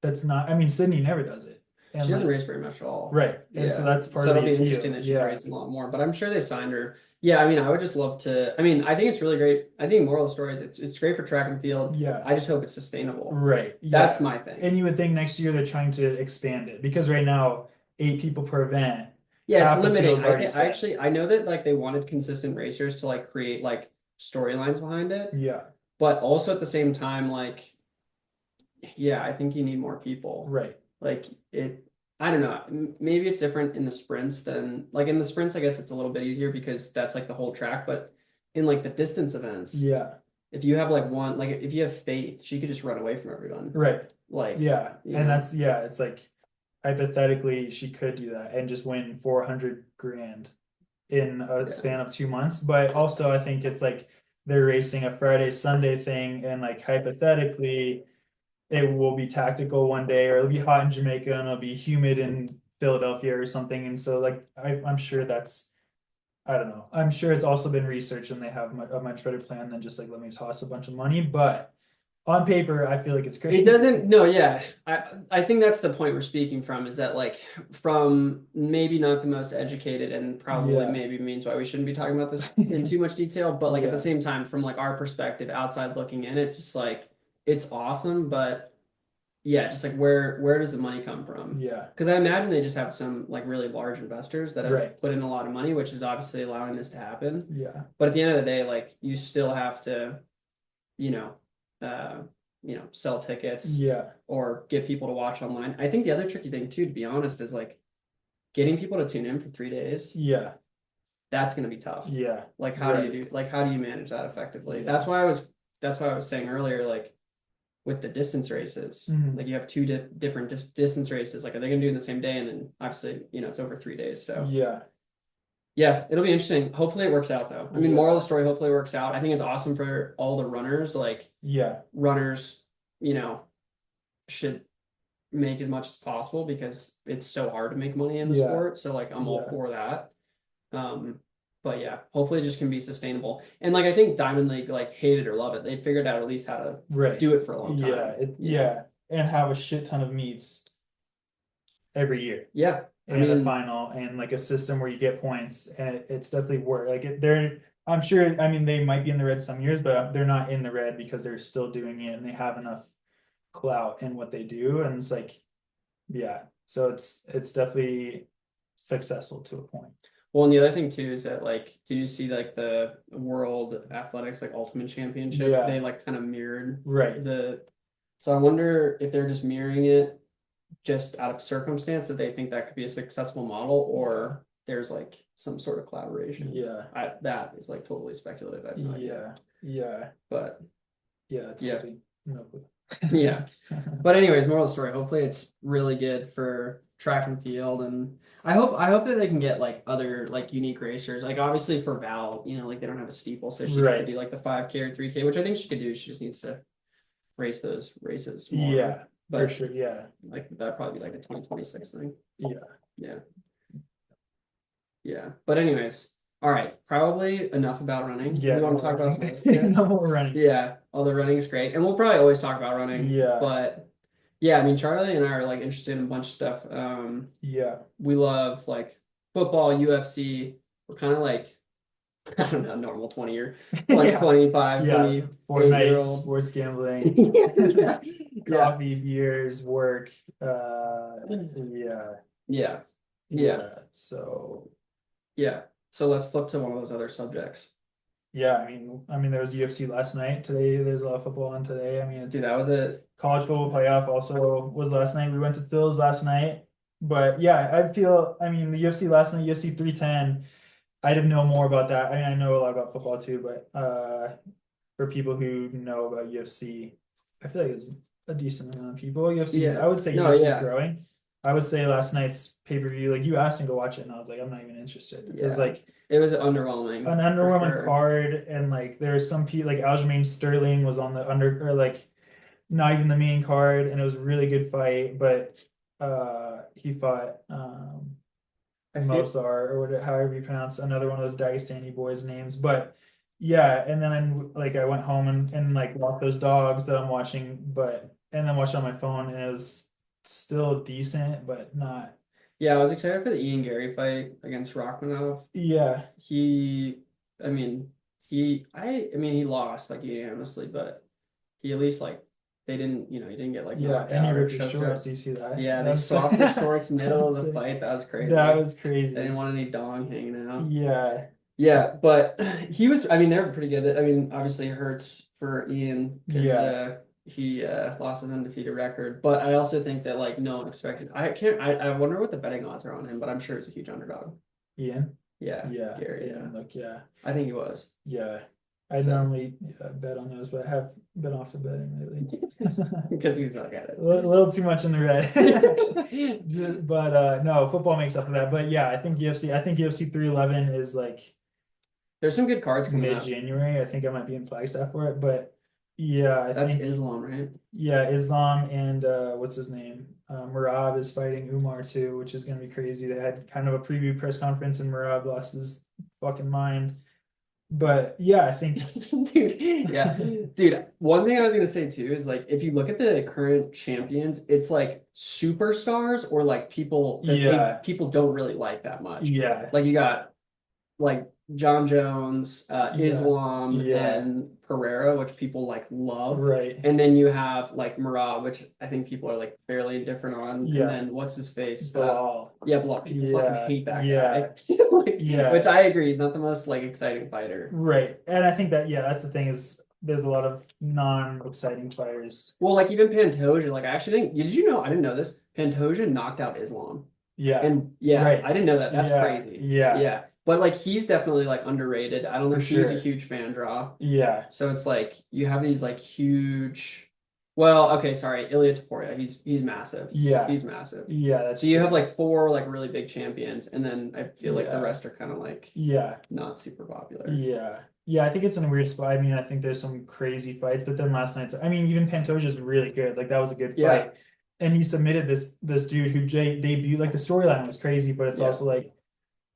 that's not, I mean, Sydney never does it. And She doesn't like, race very much at all. right. And Yeah. so that's part So of it'll the be appeal. interesting that she's Yeah. racing a lot more. But I'm sure they signed her. Yeah, I mean, I would just love to. I mean, I think it's really great. I think moral of the story is it's great for track and field. Yeah. I just hope it's sustainable. Right. That's Yeah. my thing. And you would think next year they're trying to expand it, because right now 8 people per event. Yeah, half it's the limiting. field's already I set. actually I know that like they wanted consistent racers to like create like storylines behind it, Yeah. but also at the same time, like, yeah, I think you need more people. Right. Like I don't know. Maybe it's different in the sprints than like in the sprints, I guess it's a little bit easier because that's like the whole track. But in like the distance events, Yeah, if you have like one, like if you have Faith, she could just run away from everyone. right. Like, Yeah, you and know, that's yeah. It's like hypothetically she could do that and just win 400 grand in a yeah. span of 2 months. But also, I think it's like they're racing a Friday, Sunday thing, and like hypothetically, it will be tactical one day, or it'll be hot in Jamaica and it'll be humid in Philadelphia or something. And so, like, I'm sure that's, I don't know. I'm sure it's also been researched and they have a much better plan than just like, let me toss a bunch of money. But on paper, I feel like it's It crazy. doesn't, no, yeah. I think that's the point we're speaking from is that like from maybe not the most educated and probably Yeah. maybe means why we shouldn't be talking about this in too much detail, but like at the Yeah. same time, from like our perspective outside looking in, it's just like it's awesome, but yeah, just like where does the money come from? Yeah. Because I imagine they just have some like really large investors that have Right. put in a lot of money, which is obviously allowing this to happen. Yeah. But at the end of the day, like you still have to, you know, uh, sell tickets Yeah. or get people to watch online. I think the other tricky thing too, to be honest, is like getting people to tune in for 3 days. Yeah. That's going to be tough. Yeah. Like Right. how do you manage that effectively? Yeah. That's why I was saying earlier, like with the distance races, Mhm. like you have two different distance races. Like are they going to do it in the same day? And then obviously, it's over 3 days. So Yeah. yeah, it'll be interesting. Hopefully it works out though. I mean, moral of Yeah. the story, hopefully it works out. I think it's awesome for all the runners. Like Yeah. runners, should make as much as possible because it's so hard to make money in the Yeah. sport. So like I'm all Yeah. for that. Um, but yeah, hopefully it just can be sustainable. And like I think Diamond League, like hate it or love it, they figured out at least how to Right. do it for a long Yeah. time. Yeah. And have a shit ton of meets every year. Yeah. I And a mean, final and like a system where you get points and it's definitely work like they're I'm sure I mean they might be in the red some years but they're not in the red because they're still doing it and they have enough clout in what they do and it's like yeah so it's definitely successful to a point. well, and the other thing too is that like, did you see like the World Athletics like Ultimate Championship? Yeah, They like kind of mirrored right. so I wonder if they're just mirroring it just out of circumstance that they think that could be a successful model, or there's like some sort of collaboration. Yeah, That is like totally speculative. I have no idea. yeah, But yeah, yeah, totally. No clue. yeah. But anyways, moral of the story. Hopefully, it's really good for track and field, and I hope that they can get like other like unique racers. Like obviously for Val, like they don't have a steeple, so she Right. could do like the 5K or 3K, which I think she could do. She just needs to race those races more. Yeah, for But sure. Yeah, like that'd probably be like a 2026 thing. yeah, Yeah. Yeah. But anyways, all right. Probably enough about running. yeah. We No want to more talk about some running. other stuff. Yeah. No more running. Yeah. Although running is great. And we'll probably always talk about running. Yeah, But yeah, I mean Charlie and I are like interested in a bunch of stuff. yeah. We love like football, UFC. We're kind of like, I don't know, normal 20 year, like Yeah. 25, Yeah, 28-year Fortnite, old. sports gambling, Yeah. coffee, beers, work. Yeah, Yeah. Yeah. yeah. So Yeah. So let's flip to one of those other subjects. yeah, I mean, there was UFC last night. Today, there's a lot of football on today. I mean, it's Do that with it. college football playoff also was last night. We went to Phil's last night, but yeah, I mean, the UFC last night, UFC 310. I didn't know more about that. I mean, I know a lot about football too, but for people who know about UFC, I feel like it's a decent amount of people. Yeah. I would say No, UFC is yeah. growing. I would say last night's pay-per-view, like you asked me to watch it, and I was like, I'm not even interested. It was Yeah. like It was underwhelming. an for underwhelming sure. card, and like there were some people like Aljamain Sterling was on the under or like not even the main card, and it was a really good fight, but he fought I feel Mozart or whatever, however you pronounce another one of those Dagestani boys' names. But yeah, and then I went home and like walked those dogs that I'm watching, but and then watched on my phone, and it was still decent, but not. yeah, I was excited for the Ian Gary fight against Rachmanov. Yeah, He I mean he lost like unanimously, but he at least like they didn't, he didn't get like yeah, knocked and he out or ripped his choked shorts. out. Do you see that? Yeah, they That's swapped the shorts middle of the sick. fight. That was crazy. That was They crazy. didn't want any dong hanging out. Yeah, Yeah, but he was, I mean, they were pretty good. I mean, obviously it hurts for Ian because yeah, he lost an undefeated record. But I also think that like no one expected. I wonder what the betting odds are on him, but I'm sure he's a huge underdog. Ian. Yeah, Yeah. Gary. Yeah. Look. Yeah. I think he was. Yeah. I So normally bet on those, but I have been off the betting lately. because he suck at A little too much in the red. it. But no, football makes up for that. But yeah, I think UFC 311 is like There's some good cards coming up. mid-January. I think I might be in Flagstaff for it. But yeah, I That's think Islam, right? yeah, Islam and what's his name? Marab is fighting Umar too, which is gonna be crazy. They had kind of a preview press conference and Marab lost his fucking mind. But yeah, I think Dude, yeah. Dude, one thing I was gonna say too is like if you look at the current champions, it's like superstars or like people that yeah, people don't really like that much. yeah, Like you got like John Jones, yeah, Islam, yeah, and Pereira, which people like love. right. And then you have like Marab, which I think people are like fairly indifferent on. And Yeah. then what's his face? Bilal. Yeah, Bilal. People fucking Yeah, hate that yeah, guy. Like, yeah. which I agree, he's not the most like exciting fighter. Right. And I think that, yeah, that's the thing is there's a lot of non-exciting fighters. Well, like even Pantoja, like I actually think, did you know? I didn't know this. Pantoja knocked out Islam. Yeah. And yeah, Right. I didn't know that. That's Yeah, crazy. yeah. Yeah. But like he's definitely like underrated. I don't For think he's a sure. huge fan draw. Yeah. So it's like you have these like huge. Well, okay, sorry, Ilya Taporia. He's massive. Yeah. He's massive. Yeah, that's So you true. have like four like really big champions, and then I feel like the Yeah. rest are kind of like Yeah. not super popular. Yeah. Yeah, I think it's in a weird spot. I mean, I think there's some crazy fights, but then last night's, I mean, even Pantoja's really good. Like that was a good Yeah. fight. And he submitted this dude who debuted, like the storyline was crazy, but it's Yeah. also like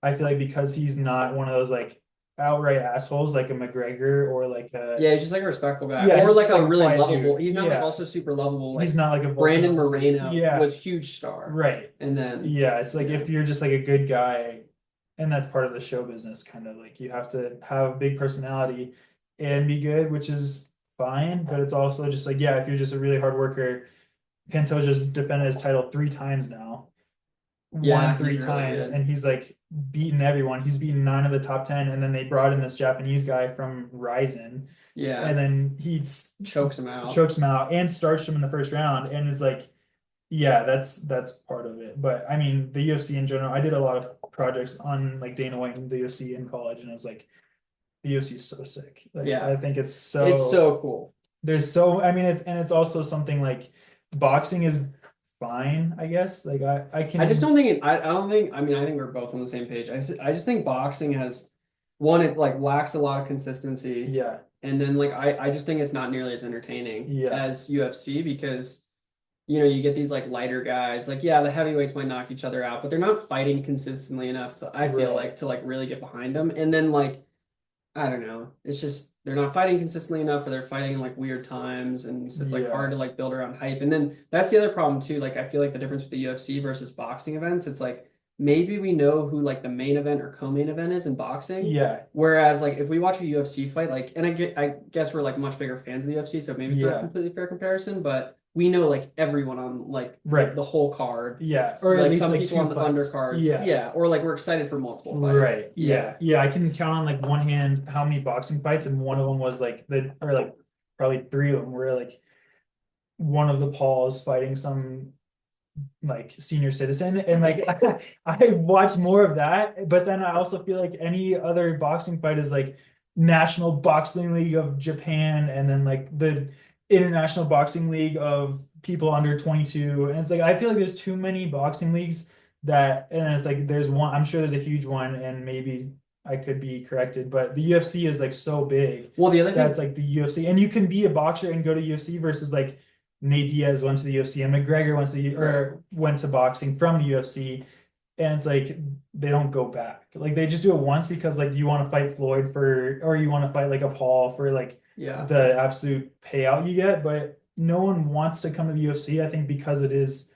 I feel like because he's not one of those like outright assholes like a McGregor or like a Yeah, he's just like a respectful guy. Yeah, Or he's like just a like a really quiet lovable. dude. He's not like Yeah. also super lovable. Like he's not like a Brandon Volkanovski. Moreno Yeah. was huge star. Right. And then Yeah, it's like yeah. if you're just like a good guy, and that's part of the show business, kind of like you have to have a big personality and be good, which is fine, but it's also just like, yeah, if you're just a really hard worker, Pantoja's defended his title 3 times now. Yeah, Won 3 he's really times, good. and he's like beaten everyone. He's beaten 9 of the top 10, and then they brought in this Japanese guy from Ryzen, Yeah. and then he Chokes him out. and starched him in the first round, and is like, yeah, that's part of it. But I mean, the UFC in general, I did a lot of projects on like Dana White and the UFC in college, and I was like, the UFC is so sick. Like, Yeah. I think it's so cool. there's so I mean it's also something like boxing is fine, I guess. Like I can I just don't think I don't think I mean I think we're both on the same page. I just think boxing has one, it like lacks a lot of consistency. yeah. And then like I just think it's not nearly as entertaining Yeah. as UFC because you know you get these like lighter guys. Like yeah, the heavyweights might knock each other out, but they're not fighting consistently enough to, I feel Right. like to like really get behind them. And then like I don't know. It's just they're not fighting consistently enough, or they're fighting in like weird times, and so it's like Yeah. hard to like build around hype. And then that's the other problem too. Like I feel like the difference with the UFC versus boxing events, it's like maybe we know who like the main event or co-main event is in boxing. Yeah. Whereas like if we watch a UFC fight, like and I guess we're like much bigger fans of the UFC, so maybe it's not a Yeah. completely fair comparison, but we know like everyone on like Right. the whole card. Yeah. Or at Like least some like people 2 on the fights. undercards. Yeah. Yeah. Or like we're excited for multiple fights. Right. Yeah. Yeah. I can count on like one hand how many boxing fights, and one of them was like or like probably 3 of them were like one of the Pauls fighting some like senior citizen, and like I watch more of that, but then I also feel like any other boxing fight is like National Boxing League of Japan, and then like the International Boxing League of people under 22, and it's like I feel like there's too many boxing leagues that, and it's like there's one, I'm sure there's a huge one, and maybe I could be corrected, but the UFC is like so big. Well, the other thing That's like the UFC, and you can be a boxer and go to UFC versus like Nate Diaz went to the UFC and McGregor went to boxing from the UFC, and it's like they don't go back. Like they just do it once because like you want to fight Floyd for, or you want to fight like a Paul for like yeah. the absolute payout you get, but no one wants to come to the UFC, I think, because it is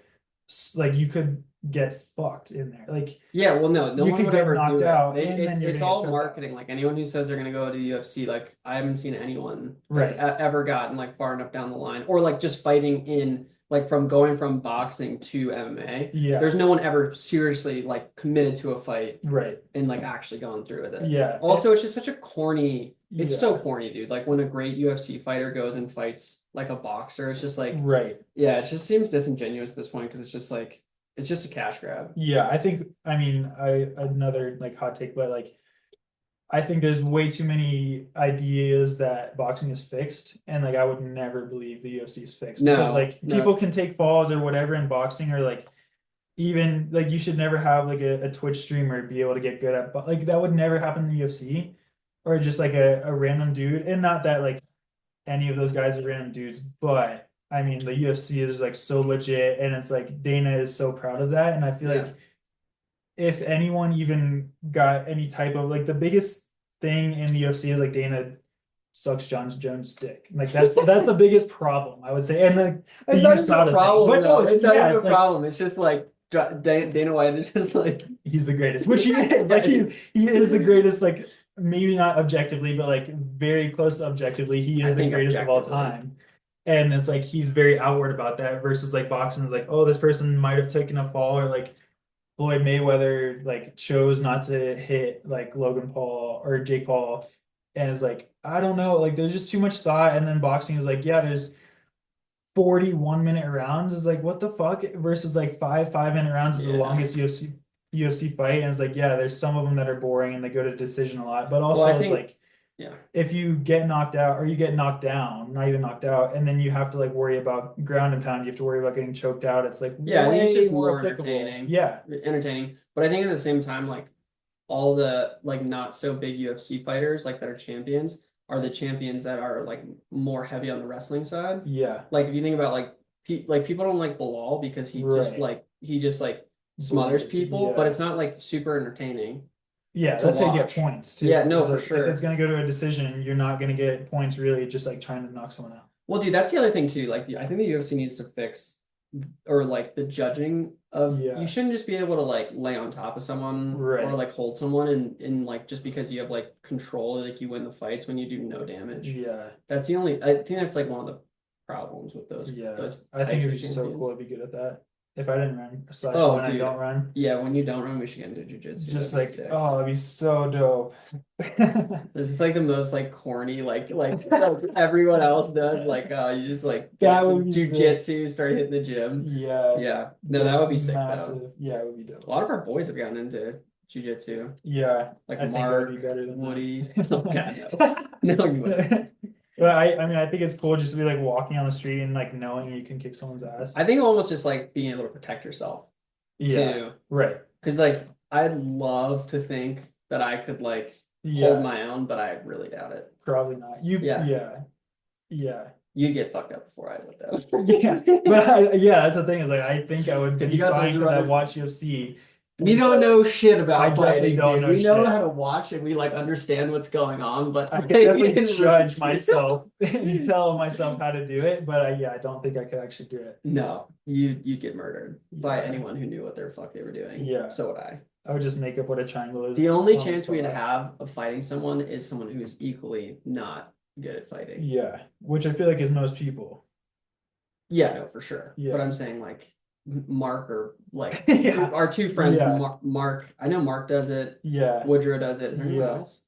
like you could get fucked in there. Like Yeah, well, no you one could would get ever knocked do it. out, They, and then you're it's gonna get all choked out. marketing. Like anyone who says they're gonna go to the UFC, like I haven't seen anyone that's Right. ever gotten like far enough down the line, or like just fighting in like from going from boxing to MMA, Yeah. there's no one ever seriously like committed to a fight Right. and like actually gone through with it. Yeah. Also, it's just such a corny. It's so Yeah. corny, dude. Like when a great UFC fighter goes and fights like a boxer, it's just like, Right. yeah, it just seems disingenuous at this point because it's just like it's just a cash grab. Yeah. I mean, another like hot take, but like, I think there's way too many ideas that boxing is fixed, and like I would never believe the UFC is fixed because No, like no, people can take falls or whatever in boxing, or like even like you should never have like a Twitch streamer be able to get good at, but like that would never happen in the UFC, or just like a random dude, and not that like any of those guys are random dudes, but I mean the UFC is like so legit, and it's like Dana is so proud of that, and I feel yeah, like if anyone even got any type of like the biggest thing in the UFC is like Dana sucks John Jones' dick. Like that's the biggest problem I would say. And like the it's not even a USADA thing. problem But no, though. It's not yeah, even a it's like problem. It's just like Dana White is just like he's the greatest, which he is. Like he is the greatest, like maybe not objectively, but like very close to objectively, he I is the think greatest of all objectively. time. And it's like he's very outward about that versus like boxing is like, oh, this person might have taken a fall, or like Floyd Mayweather like chose not to hit like Logan Paul or Jake Paul, and is like, I don't know, like there's just too much thought. And then boxing is like, yeah, there's 41-minute rounds. Is like, what the fuck? Versus like 5 5-minute rounds is the Yeah. longest UFC fight. And it's like, yeah, there's some of them that are boring and they go to decision a lot. But Well, I also it's think like yeah. if you get knocked out or you get knocked down, not even knocked out, and then you have to like worry about ground and pound, you have to worry about getting choked out. It's like Yeah, I think it's way just more more applicable. entertaining. Yeah. Entertaining. But I think at the same time, like all the like not so big UFC fighters like that are champions are the champions that are like more heavy on the wrestling side. Yeah. Like if you think about like like people don't like Bilal because Right. he just like smothers Bullies. people, but Yeah. it's not like super entertaining Yeah, to that's how you get watch. points too. Yeah, no, Because for like if it's sure. gonna go to a decision, you're not gonna get points really just like trying to knock someone out. Well, dude, that's the other thing too. Like, I think the UFC needs to fix, or like the judging of. You Yeah. shouldn't just be able to like lay on top of someone or Right. like hold someone and like just because you have like control, like you win the fights when you do no damage. Yeah. That's the only. I think that's like one of the problems with Yeah. those I think types it'd of be so champions. cool to be good at that. If I didn't run, slash Oh, when I dude, don't run. yeah. When you don't run, we should get into jujitsu. Just That'd be like, sick. oh, it'd be so dope. This is like the most like corny, like everyone else does. Like, you just like get That the would be sick. jujitsu, start hitting the gym. Yeah. Yeah, no, that would be sick though. Massive. Yeah, it would be A dope. lot of our boys have gotten into jujitsu, Yeah. like I think that would be Mark, better than Woody. that. Oh God, no, no, you wouldn't. But I mean, I think it's cool just to be like walking on the street and like knowing you can kick someone's ass. I think almost just like being able to protect yourself Yeah. too, Right. because like I'd love to think that I could like Yeah. hold my own, but I really doubt it. Probably not. You. Yeah. Yeah. Yeah. You get fucked up before I would though. Yeah. But yeah, that's the thing is like I think I would 'Cause be you got fine those because I runners- watch UFC. We don't know shit I about definitely fighting, don't dude. know We know shit. how to watch and we like understand what's going on, but I like, can definitely in judge myself and tell myself how to do it, but yeah, I don't think I could actually do it. No, you'd get murdered by Yeah. anyone who knew what the fuck they were doing. Yeah. So would I. I would just make up what a triangle is. The only on chance we'd spot. have of fighting someone is someone who's equally not good at fighting. Yeah, which I feel like is most people. Yeah, no, for sure. Yeah. But I'm saying like Mark or like Yeah. our two friends, Yeah. Mark. I know Mark does it. Yeah. Woodrow does it. Is there anyone Yeah. else?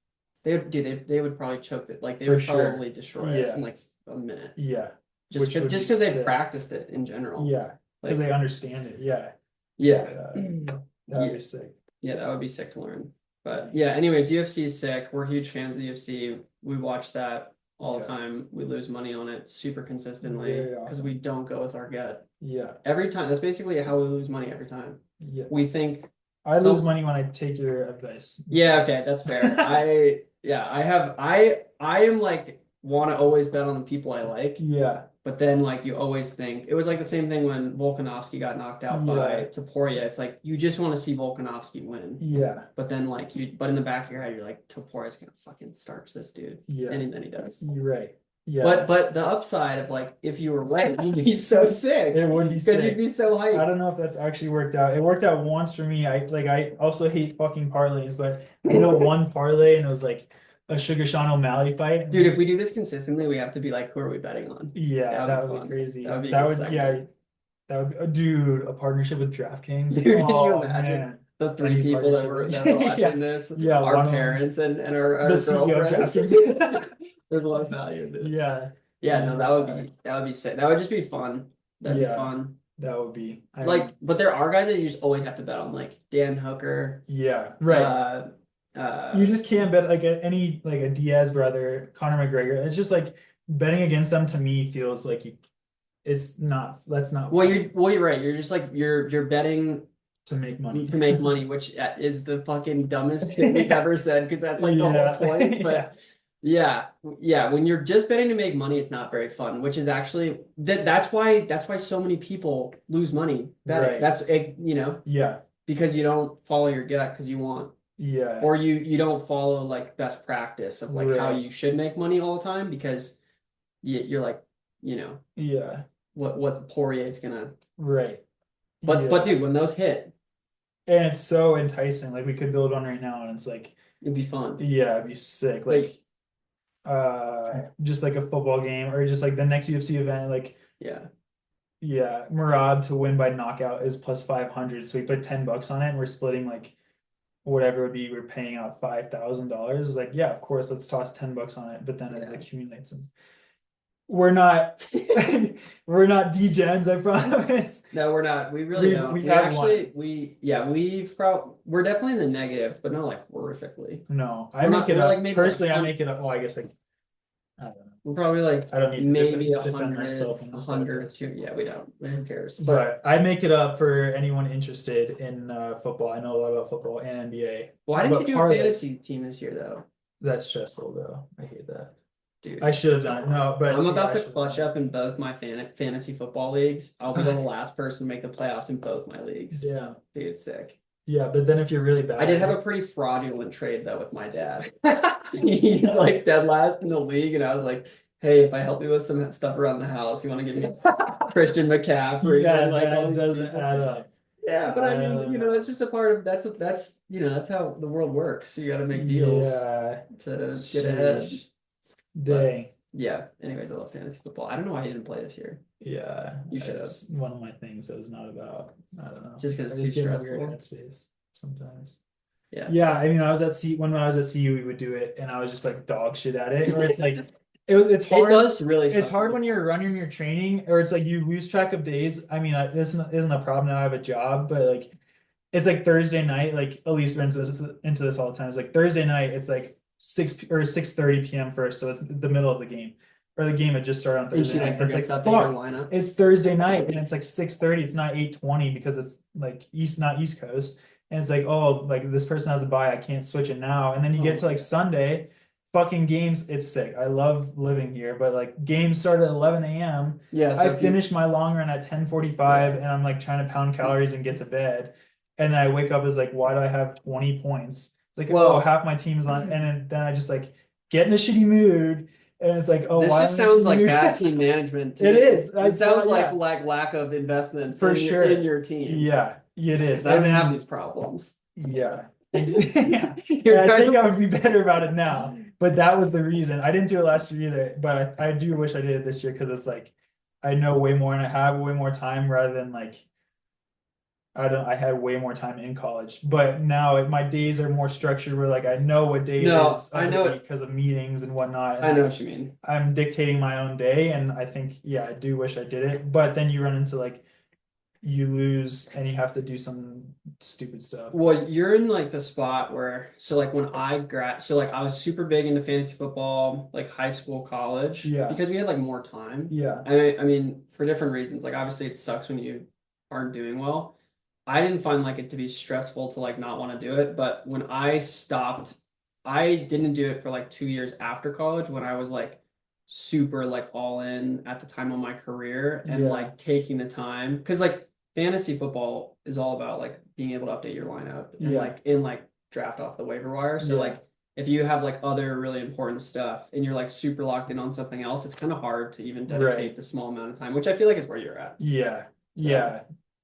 They would probably choke it. Like they For would sure. probably destroy us Yeah. in like a minute. Yeah. Just Which would just be because they've sick. practiced it in general. Yeah. Because Like they understand it. Yeah. yeah. That Yeah. would be sick. Yeah, that would be sick to learn. But yeah, anyways, UFC is sick. We're huge fans of the UFC. We watch that all the Yeah. time. We lose money on it super consistently Very because often. we don't go with our gut. Yeah. Every time. That's basically how we lose money every time. Yeah. We think, I lose So- money when I take your advice. yeah, okay, that's fair. I am like want to always bet on the people I like, Yeah. but then like you always think it was like the same thing when Volkanovski got knocked out by Yeah. Topuria. It's like you just want to see Volkanovski win. Yeah. But then like but in the back of your head, you're like, Toporia's gonna fucking starch this dude. Yeah. And then he does. You're right. Yeah. But the upside of like if you were right, you'd be so sick. it would be Because sick. you'd be so hyped. I don't know if that's actually worked out. It worked out once for me. I also hate fucking parlays, but one parlay and it was like a Sugar Sean O'Malley fight. Dude, if we do this consistently, we have to be like, who are we betting on? Yeah, That that would be would fun. be crazy. That would be a That good would, segment. yeah, That would be, dude, a partnership with DraftKings. Dude, can you Oh imagine man, the three any people partnership. that are Yeah, watching this? yeah, Our one of them, parents and the our CEO of girlfriends. DraftKings. There's a lot of value in this. Yeah, Yeah, no, yeah, that would be sick. That would just be fun. That'd be yeah, fun. that would be. I Like, mean, but there are guys that you just always have to bet on, like Dan Hooker, yeah, right. uh, You uh, just can't bet like any like a Diaz brother, Conor McGregor. It's just like betting against them to me feels like it's not. That's not fun well, you're right. You're just like you're betting to make money. to make money, which is the fucking dumbest shit we've ever said because that's like the whole Yeah, point. yeah, But yeah, yeah, when you're just betting to make money, it's not very fun, which is actually that's why so many people lose money betting. right. That's it, Yeah, because you don't follow your gut because you want yeah, or you don't follow like best practice of like how right. you should make money all the time because you're like, you know, Yeah, what Poirier is gonna. right. But Yeah. dude, when those hit, And it's so enticing. Like we could build one right now and it's like, it'd be fun. yeah, it'd be sick. Like, Like just like a football game or just like the next UFC event, like yeah. yeah, Murad to win by knockout is plus 500. So we put $10 on it and we're splitting like whatever it would be, we're paying out $5,000. It's like, yeah, of course, let's toss $10 on it, but then it Yeah. accumulates. And we're not we're not degens, I promise. No, we're not. We really don't. We We have actually, one. we're definitely in the negative, but not like horrifically. No, I We're make not, it we're like up. maybe like Personally, I make it up. Well, I guess like I don't know. we're probably like I don't need to maybe defend myself in a this hundred podcast. two. Yeah, we don't. Who cares? But I make it up for anyone interested in football. I know a lot about football and NBA. Why didn't you But do a parlay, fantasy team this year though, that's stressful though. I hate that. dude? I should have done it. No, but I'm yeah, about I to should have clutch done up in both my fantasy football leagues. I'll be the last person to make the playoffs in both my leagues. it. Yeah. Dude, it's sick. Yeah, but then if you're really bad, I did have a pretty fraudulent trade though with my dad. He's like dead last in the league, and I was like, "Hey, if I help you with some stuff around the house, you want to give me Christian McCaffrey yeah, and like all that these doesn't people?" add up. Yeah, but I mean, that's just a part of that's that's how the world works. You got to make deals Yeah, to get ahead. But day. yeah, anyways, I love fantasy football. I don't know why you didn't play this year. Yeah, You should have. it's one of my things that was not about. I don't know. Just 'cause I it's just too get in a weird stressful. headspace sometimes. Yeah. Yeah, I mean, when I was at CU, we would do it, and I was just like dog shit at it. Or it's like, it's It hard. does really It's suck. hard when you're running your training, or it's like you lose track of days. I mean, this isn't a problem now. I have a job, but like, it's like Thursday night. Like Elise runs into this all the time. It's like Thursday night. It's like 6 or 6:30 p.m. first, so it's the middle of the game, or the game had just started on And she Thursday like night. It's forgets like to update her fuck. lineup. It's Thursday night, and it's like 6:30. It's not 8:20 because it's like not East Coast. And it's like, oh, like this person has a buy, I can't switch it now. And then you Oh get to my like God. Sunday, fucking games, it's sick. I love living here, but like games start at 11 a.m. Yeah, so I if you finish my long run at 10:45 Yeah. and I'm like trying to pound calories and get to bed. And then I wake up as like, why do I have 20 points? It's like, oh, Well, half my team is on, and then I just like get in a shitty mood. And it's like, oh, this why just am I in a sounds shitty like mood? bad team management to It me. is. It sounds yeah, like lack of investment for in sure. in your team. Yeah, it is. Because I don't And have then- these problems. Yeah. Yeah. You're I kind think of- I would be better about it now. But that was the reason. I didn't do it last year either. But I do wish I did it this year because it's like I know way more and I have way more time rather than like I had way more time in college. But now my days are more structured where like I know what day No, it is I know it. because of meetings and whatnot. And I know like, what you mean. I'm dictating my own day and I think yeah, I do wish I did it. But then you run into like you lose and you have to do some stupid stuff. Well, you're in like the spot where like when so like I was super big into fantasy football, like high school, college, Yeah. because we had like more time. Yeah. I mean, for different reasons. Like obviously it sucks when you aren't doing well. I didn't find like it to be stressful to like not want to do it, but when I stopped, I didn't do it for like 2 years after college when I was like super like all in at the time of my career and Yeah. like taking the time because like fantasy football is all about like being able to update your lineup and like draft off the waiver wire. So Yeah. like if you have like other really important stuff and you're like super locked in on something else, it's kind of hard to even dedicate Right. the small amount of time, which I feel like is where you're at. Yeah. So- Yeah.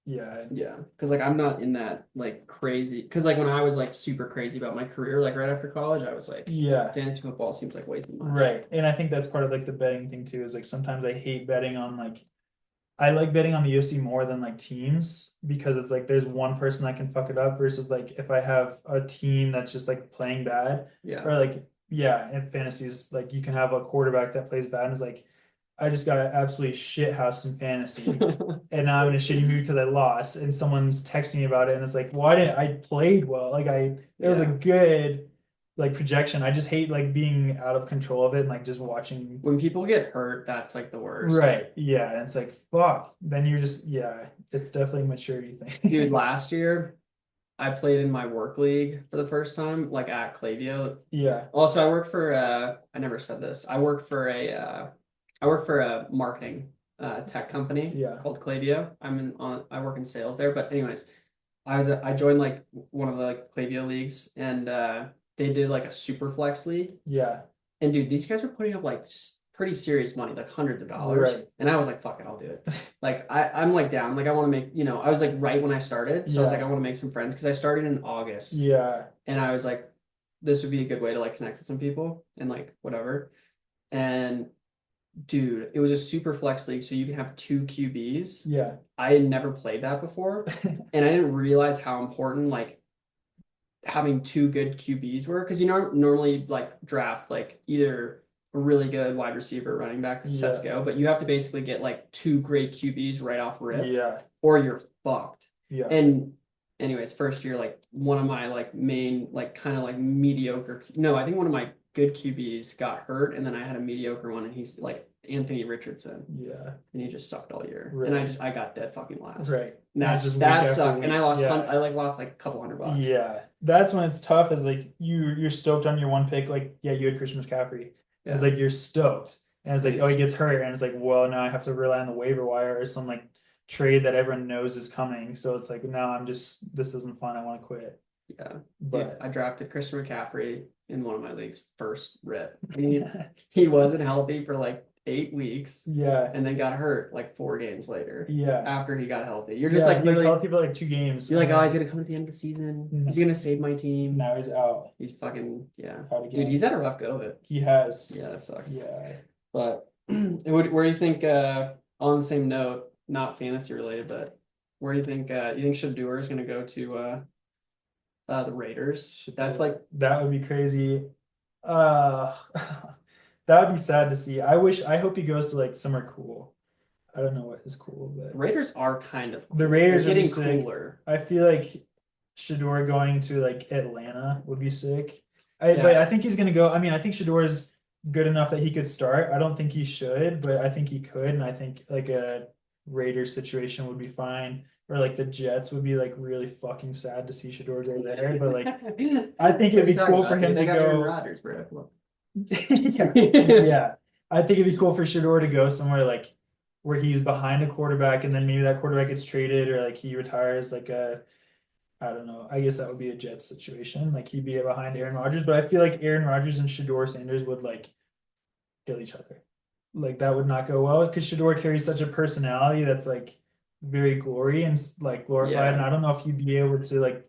Yeah. Yeah, because like I'm not in that like crazy. Because like when I was like super crazy about my career, like right after college, I was like, Yeah. fantasy football seems like way too much. Right. And I think that's part of like the betting thing too, is like sometimes I hate betting on like I like betting on the UFC more than like teams because it's like there's one person that can fuck it up versus like if I have a team that's just like playing bad Yeah. or like yeah, in fantasies like you can have a quarterback that plays bad and it's like I just got absolutely shit housed in fantasy and now I'm in a shitty mood because I lost and someone's texting me about it and it's like why didn't I played well like it was a Yeah. good like projection. I just hate like being out of control of it and like just watching. When people get hurt, that's like the worst. Right. Yeah. And it's like, fuck. Then you're just, yeah, it's definitely a maturity Dude, thing. last year I played in my work league for the first time, like at Clavio. Yeah. Also, I work for I never said this. I work for a marketing tech company Yeah. called Clavio. I work in sales there. But anyways, I joined like one of the like Clavio leagues and they did like a super flex league. Yeah. And dude, these guys were putting up like pretty serious money, like hundreds of dollars. Right. And I was like, fuck it, I'll do it. Like I'm like down. Like I want to make, I was like right when I started. So I was like, I Yeah. want to make some friends because I started in August. Yeah. And I was like, this would be a good way to like connect with some people and like whatever. And dude, it was a super flex league, so you can have two QBs. Yeah. I had never played that before, and I didn't realize how important like having two good QBs were because you know normally like draft like either a really good wide receiver, running back set to Yeah. go, but you have to basically get like two great QBs right off rip, Yeah. or you're fucked. Yeah. And anyways, first year like one of my like main like kind of like mediocre no, I think one of my good QBs got hurt, and then I had a mediocre one, and he's like Anthony Richardson, Yeah. and he just sucked all year, and Right. I got dead fucking last. Right. And And it's just week that after sucked, and week. Yeah. I like lost like a couple $100. Yeah. That's when it's tough is like you're stoked on your one pick. Like, yeah, you had Christian McCaffrey. It's Yeah. like you're stoked. And it's like, oh, he gets hurt. And it's like, well, now I have to rely on the waiver wire or some like trade that everyone knows is coming. So it's like, now this isn't fun. I want to quit. Yeah. Dude, But I drafted Christian McCaffrey in one of my leagues first rip. He wasn't healthy for like 8 weeks yeah, and then got hurt like 4 games later yeah. after he got healthy. You're just Yeah, like he was literally, healthy for like 2 games. you're like, and oh, then he's gonna come at the end of the season. No. He's gonna save my team. now he's out. He's fucking, yeah. Out Dude, again. he's had a rough go of it. He has. Yeah, that sucks. Yeah. But where do you think, on the same note, not fantasy related, but where do you think Shador is gonna go to the Raiders? That's like, That would be crazy. Uh that would be sad to see. I hope he goes to like somewhere cool. I don't know what is cool, the but Raiders are kind of cool. the Raiders They're would be getting sick. cooler. I feel like Shador going to like Atlanta would be sick. But I think he's gonna go. I mean, I think Shador is good enough that he could start. I don't think he should, but I think he could, and I think like a Raiders situation would be fine. Or like the Jets would be like really fucking sad to see Shador go there. But like I think it'd be cool for him to They got Aaron go. Rodgers, bro. Come on. Yeah. I think it'd be cool for Shador to go somewhere like where he's behind a quarterback and then maybe that quarterback gets traded or like he retires like a I don't know. I guess that would be a Jets situation. Like he'd be behind Aaron Rodgers, but I feel like Aaron Rodgers and Shador Sanders would like kill each other. Like that would not go well because Shador carries such a personality that's like very glory and like glorified. Yeah. And I don't know if he'd be able to like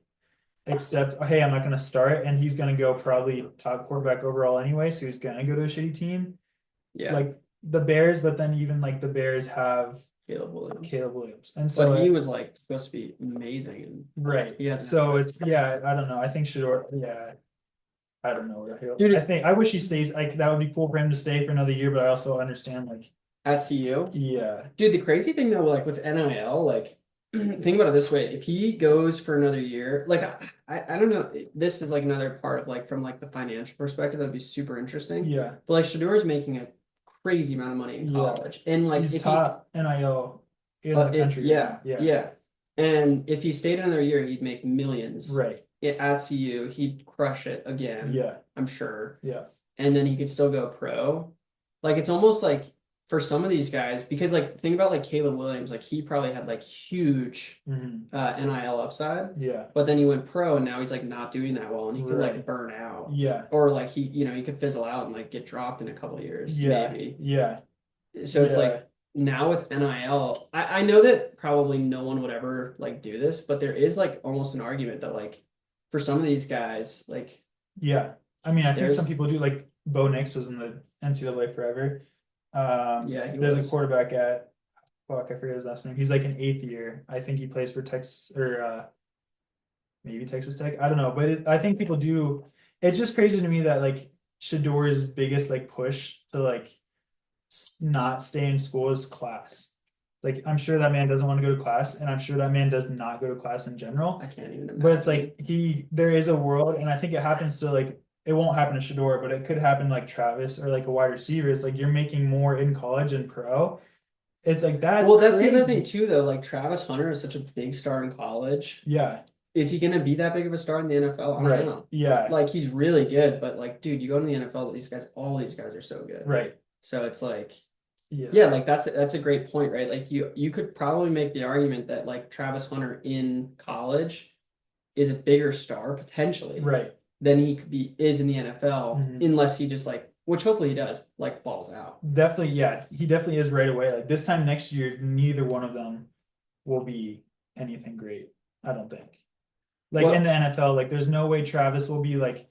accept, oh, hey, I'm not going to start, and he's going to go probably top quarterback overall anyway, so he's going to go to a shitty team. Yeah. Like the Bears, but then even like the Bears have Caleb Williams. and so But he was like supposed to be amazing, and right. Yeah. So it's I don't know. I think Shador, I don't know where he'll. Dude, I wish he stays. Like that would be cool for him to stay for another year, but I also understand like at CU. yeah, Dude, the crazy thing though, like with NIL, like think about it this way: if he goes for another year, like I don't know, this is like another part of like from like the financial perspective, that'd be super interesting. yeah. But like Shador is making a crazy amount of money in Yeah. college, and like He's if top NIL in the country. yeah. And if he stayed another year, he'd make millions. Right. At CU, he'd crush it again. Yeah. I'm sure. Yeah. And then he could still go pro. Like it's almost like for some of these guys, because like think about like Caleb Williams, like he probably had like huge Mhm. NIL upside, Yeah. but then he went pro and now he's like not doing that well, and he could Right. like burn out, Yeah. or like he could fizzle out and like get dropped in a couple of years, Yeah. maybe. Yeah. So it's Yeah. like now with NIL, I know that probably no one would ever like do this, but there is like almost an argument that like for some of these guys, like Yeah. I mean, I think There's- some people do like Bo Nix was in the NCAA forever. Yeah, he There's was. a quarterback at fuck, I forget his last name. He's like an eighth year. I think he plays for Texas or maybe Texas Tech. I don't know, but I think people do. It's just crazy to me that like Shador's biggest like push to like not stay in school is class. Like I'm sure that man doesn't want to go to class, and I'm sure that man does not go to class in general. I can't even imagine. But it's like there is a world, and I think it happens to like it won't happen to Shador, but it could happen like Travis or like a wide receiver. It's like you're making more in college and pro. It's like that's well, that's the other crazy. thing too, though. Like Travis Hunter is such a big star in college. Yeah, Is he gonna be that big of a star in the NFL? I don't right. know. Yeah, Like he's really good, but like, dude, you go to the NFL, these guys, all these guys are so good. right. So it's like, Yeah, yeah, like that's a great point, right? Like you could probably make the argument that like Travis Hunter in college is a bigger star potentially right. than he could be is in the NFL, Mhm. unless he just like, which hopefully he does, like balls out. Definitely, yeah. He definitely is right away. Like this time next year, neither one of them will be anything great. I don't think. Like in Well, the NFL, like there's no way Travis will be like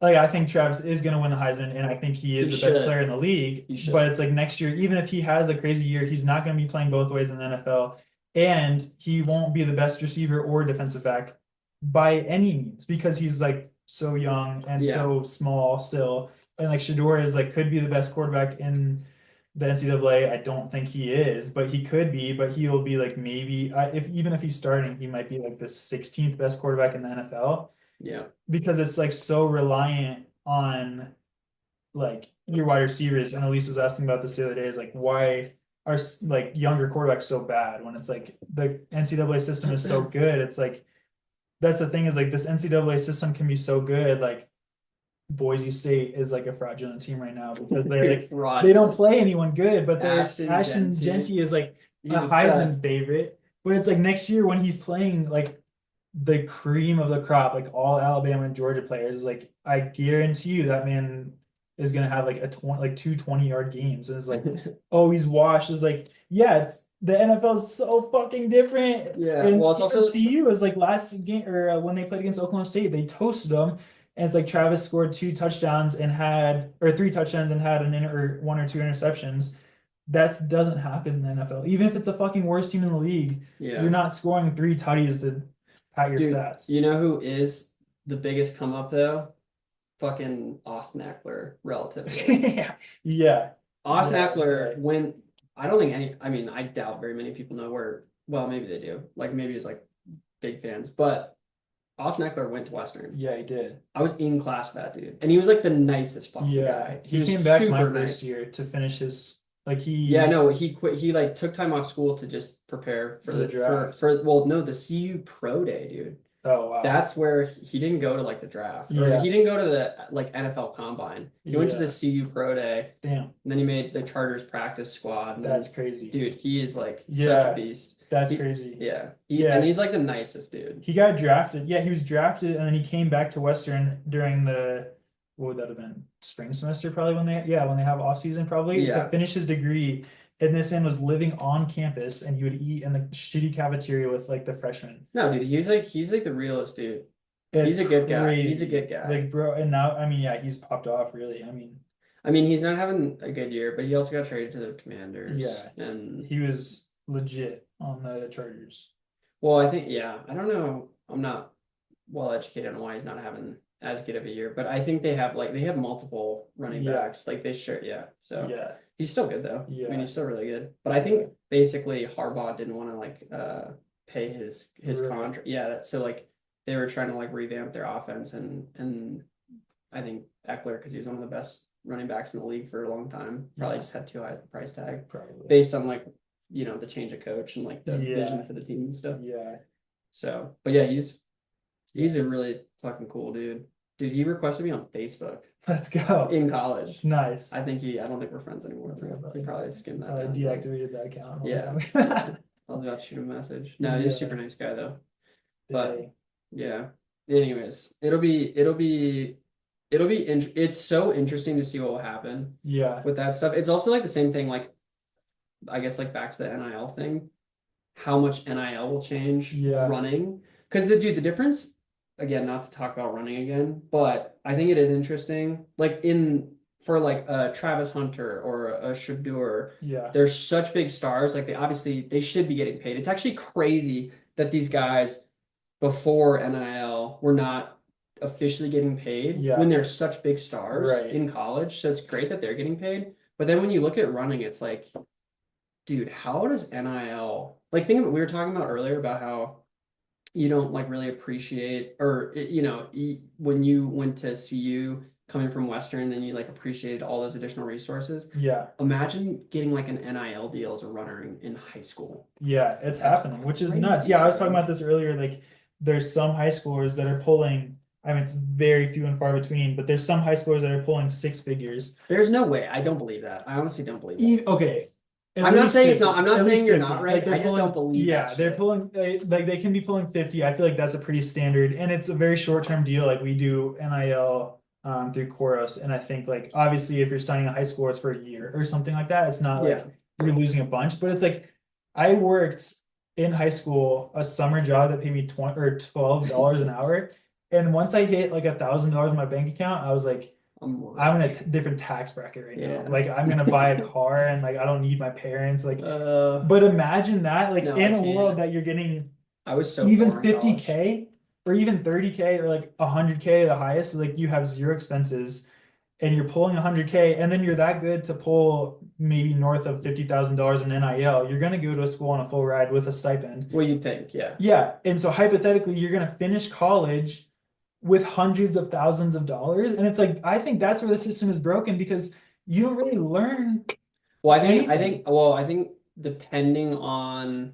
I think Travis is going to win the Heisman, and I think he is he the best should. player in the league. He should. But it's like next year, even if he has a crazy year, he's not going to be playing both ways in the NFL, and he won't be the best receiver or defensive back by any means because he's like so young and Yeah. so small still. And like Shador is like could be the best quarterback in the NCAA. I don't think he is, but he could be. But he'll be like maybe if even if he's starting, he might be like the 16th best quarterback in the NFL Yeah. because it's like so reliant on like your wide receivers. And Elise was asking about this the other day, is like why are like younger quarterbacks so bad when it's like the NCAA system is so good. It's like that's the thing is like this NCAA system can be so good. Like Boise State is like a fraudulent team right now because they're like they don't play anyone good, but they're Ashton Genty is like He's a a stud. Heisman favorite. But it's like next year when he's playing like the cream of the crop, like all Alabama and Georgia players, like I guarantee you that man is gonna have like a 20 like 2 20-yard games. And it's like, oh, he's washed. It's like, yeah, it's the NFL is so fucking different. Yeah, And well, it's even also CU is like last game or when they played against Oklahoma State, they toasted them. And it's like Travis scored 2 touchdowns and had or 3 touchdowns and had or 1 or 2 interceptions. That doesn't happen in the NFL. Even if it's a fucking worst team in the league, yeah. you're not scoring 3 tutties to pat your Dude, stats. you know who is the biggest come up though? Fucking Austin Eckler, relatively. Yeah. Yeah. Austin Yeah, Eckler, right. when I don't think any, I mean, I doubt very many people know where, well, maybe they do. Like maybe it's like big fans, but Austin Eckler went to Western. Yeah, he did. I was in class with that dude, and he was like the nicest fucking Yeah. guy. He was came back my super first nice. year to finish his like he Yeah, no, he quit. He like took time off school to just prepare for For the draft. well, no, the CU Pro Day, dude. Oh wow. That's where he didn't go to like the draft, or Yeah. he didn't go to the like NFL Combine. He went to the Yeah. CU Pro Day, Damn. and then he made the Chargers practice squad. And That's then, crazy. dude, he is like such Yeah. a beast. That's He- crazy. Yeah, Yeah. and he's like the nicest dude. He got drafted. Yeah, he was drafted and then he came back to Western during the what would that have been? Spring semester probably when they have off season probably Yeah. to finish his degree. And this man was living on campus and he would eat in the shitty cafeteria with like the freshmen. No, dude, he's like the realest dude. It's He's a good guy. He's a crazy. good guy. Like bro, and now I mean yeah, he's popped off really. I mean, he's not having a good year, but he also got traded to the Commanders. Yeah. And he was legit on the Chargers. well, I think I don't know. I'm not well educated on why he's not having as good of a year, but I think they have multiple running Yeah. backs. Like they sure, yeah. So Yeah. he's still good though. I Yeah. mean, he's still really good. But I think basically Harbaugh didn't want to pay his Really? contract. Yeah, so like they were trying to like revamp their offense and I think Eckler, because he was one of the best running backs in the league for a long time, probably Yeah. just had too high of a price tag Probably. based on like the change of coach and like the Yeah. vision for the team and stuff. Yeah. So, but yeah, he's a really fucking cool dude. Dude, he requested me on Facebook Let's go. in college. Nice. I don't think we're friends anymore. He probably skimmed that down. Deactivated that account. Yeah. Yeah. I was about to shoot him a message. No, he's a Yeah. super nice guy though. But yeah. Anyways, it's so interesting to see what will happen Yeah. with that stuff. It's also like the same thing, like I guess like back to the NIL thing, how much NIL will change running. Because the difference, again, not to talk about running again, but I think it is interesting. Like in for like a Travis Hunter or a Shador, Yeah. they're such big stars. Like they should be getting paid. It's actually crazy that these guys before NIL were not officially getting paid when Yeah. they're such big stars Right. in college. So it's great that they're getting paid. But then when you look at running, it's like, dude, how does NIL like think about we were talking about earlier about how you don't like really appreciate or when you went to CU coming from Western, then you like appreciated all those additional resources. Yeah. Imagine getting like an NIL deal as a runner in high school. Yeah, it's That's happening, which is nuts. crazy, Yeah, I was talking bro. about this earlier. Like, there's some high schoolers that are pulling, I mean, it's very few and far between, but there's some high schoolers that are pulling six figures. There's no way. I don't believe that. I honestly don't believe that. Okay, at I'm not least saying it's not. 50, I'm not at saying least you're not 50. Like, right. they're I just don't pulling, believe that yeah, they're shit. pulling, like, they can be pulling 50. I feel like that's a pretty standard, and it's a very short-term deal. Like, we do NIL through Koros, and I think, like, obviously, if you're signing a high school, it's for a year or something like that. It's not Yeah. like you're losing a bunch, but it's like, I worked in high school a summer job that paid me 20 or $12 an hour. And once I hit like $1,000 in my bank account, I was like, I'm in a rich. different tax bracket right now. Yeah. Like I'm gonna buy a car and like I don't need my parents. Like, Uh, but imagine that, like no, I in a world can't. that you're getting I was so even poor in college. 50K or even 30K or like 100K the highest, like you have zero expenses and you're pulling 100K and then you're that good to pull maybe north of $50,000 in NIL, you're gonna go to a school on a full ride with a stipend. What you think? Yeah. Yeah, and so hypothetically, you're gonna finish college with hundreds of thousands of dollars, and it's like I think that's where the system is broken because you don't really learn Well, anything. I think depending on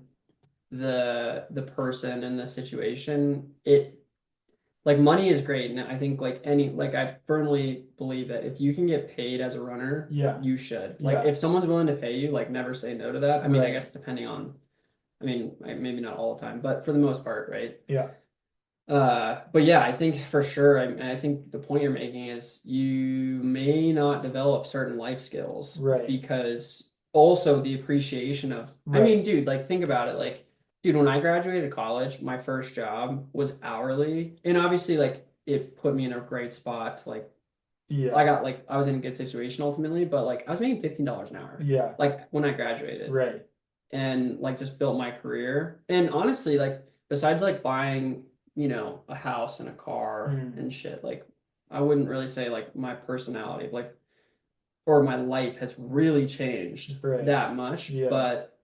the person and the situation, it like money is great. And I think like I firmly believe that if you can get paid as a runner, Yeah, you should. Like yeah, if someone's willing to pay you, like never say no to that. I mean, I right, guess depending on, I mean, maybe not all the time, but for the most part, right? yeah, But yeah, I think for sure, I think the point you're making is you may not develop certain life skills right, because also the appreciation of, I right, mean, dude, like think about it. Like, dude, when I graduated college, my first job was hourly, and obviously, like, it put me in a great spot to like, yeah, I was in a good situation ultimately, but like, I was making $15 an hour, yeah, like when I graduated right, and like just built my career. And honestly, like besides like buying, a house and a car mm, and shit, like I wouldn't really say like my personality, like or my life has really changed right, that much, yeah, but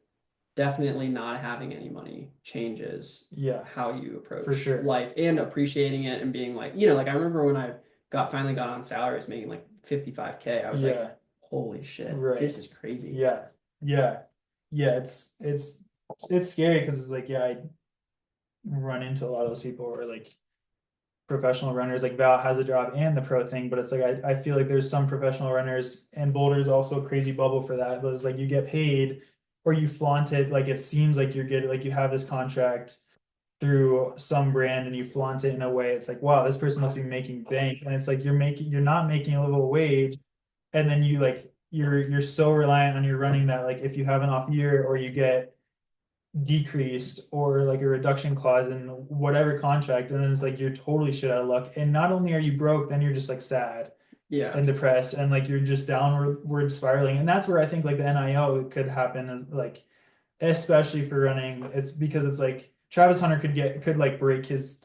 definitely not having any money changes yeah, how you for approach sure, life and appreciating it and being like, like I remember when I finally got on salaries making like 55K, I was like, yeah, holy shit, right, this is crazy. yeah, yeah, yeah. It's scary because it's like yeah, I run into a lot of those people who are like professional runners. Like Val has a job and the pro thing, but it's like I feel like there's some professional runners and Boulder's also a crazy bubble for that. But it's like you get paid or you flaunt it, like it seems like you're getting like you have this contract through some brand and you flaunt it in a way. It's like, wow, this person must be making bank. And it's like you're not making a livable wage. And then you like you're so reliant on your running that like if you have an off year or you get decreased or like a reduction clause in whatever contract, and then it's like you're totally shit out of luck. And not only are you broke, then you're just like sad Yeah. and depressed, and like you're just downward spiraling. And that's where I think like the NIL could happen is like, especially for running. It's because it's like Travis Hunter could like break his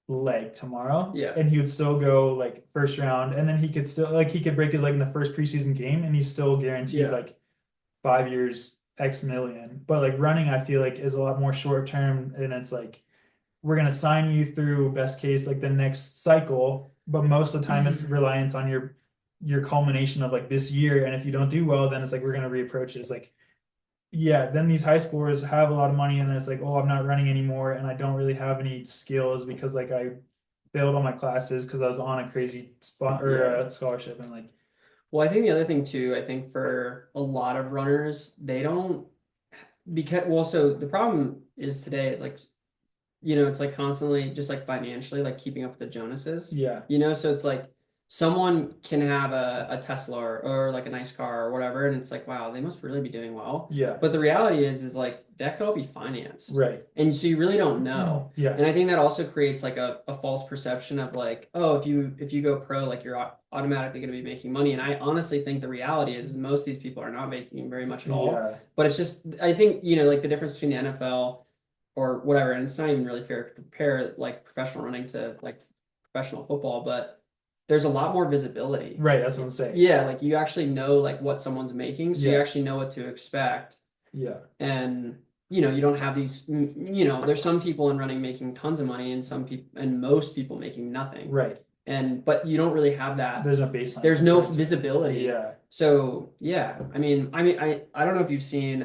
leg tomorrow Yeah. and he would still go like first round, and then he could still like he could break his leg in the first preseason game and he's still guaranteed Yeah. like 5 years X million. But like running, I feel like is a lot more short term, and it's like we're gonna sign you through best case like the next cycle, but most of the time it's reliant on your culmination of like this year. And if you don't do well, then it's like we're gonna reapproach it. It's like yeah, then these high schoolers have a lot of money, and then it's like, oh, I'm not running anymore, and I don't really have any skills because like I failed all my classes because I was on a crazy spot or Yeah. a scholarship, and like Well, I think the other thing too, I think for a lot of runners, they don't because well, so the problem is today is like, it's like constantly just like financially like keeping up with the Jonases, yeah, so it's like someone can have a Tesla or like a nice car or whatever, and it's like, wow, they must really be doing well. Yeah. But the reality is like that could all be financed. Right. And so you really don't know. Yeah. And I think that also creates like a false perception of like, oh, if you go pro, like you're automatically going to be making money. And I honestly think the reality is most of these people are not making very much at all. Yeah. But it's just, I think, like the difference between the NFL or whatever, and it's not even really fair to compare like professional running to like professional football, but there's a lot more visibility. Right. That's what I'm saying. Yeah, like you actually know like what someone's making, so you Yeah. actually know what to expect. Yeah. And you don't have these, there's some people in running making tons of money and some people and most people making nothing. Right. But you don't really have that. There's no baseline. There's no visibility. Yeah. So yeah, I mean, I don't know if you've seen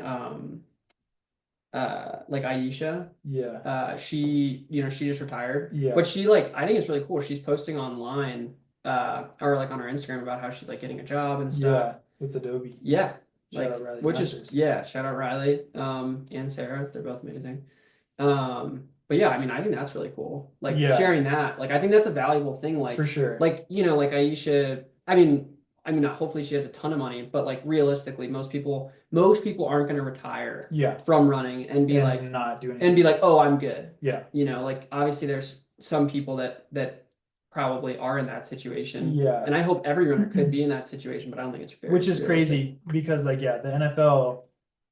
like Aisha. Yeah. She she just retired. Yeah. But she like I think it's really cool. She's posting online or like on her Instagram about how she's like getting a job and stuff. Yeah. With Adobe. Yeah. Shout Like out Riley which Masters. is yeah, shout out Riley and Sarah. They're both amazing. But yeah, I mean I think that's really cool. Like Yeah. hearing that, like I think that's a valuable thing. Like For sure. like like Aisha, I mean, hopefully she has a ton of money, but like realistically, most people aren't going to retire Yeah. from running and be like not doing and be like, oh, I'm good. Yeah. Like obviously there's some people that probably are in that situation. Yeah. And I hope every runner could be in that situation, but I don't think it's fair. Which is crazy because like yeah, the NFL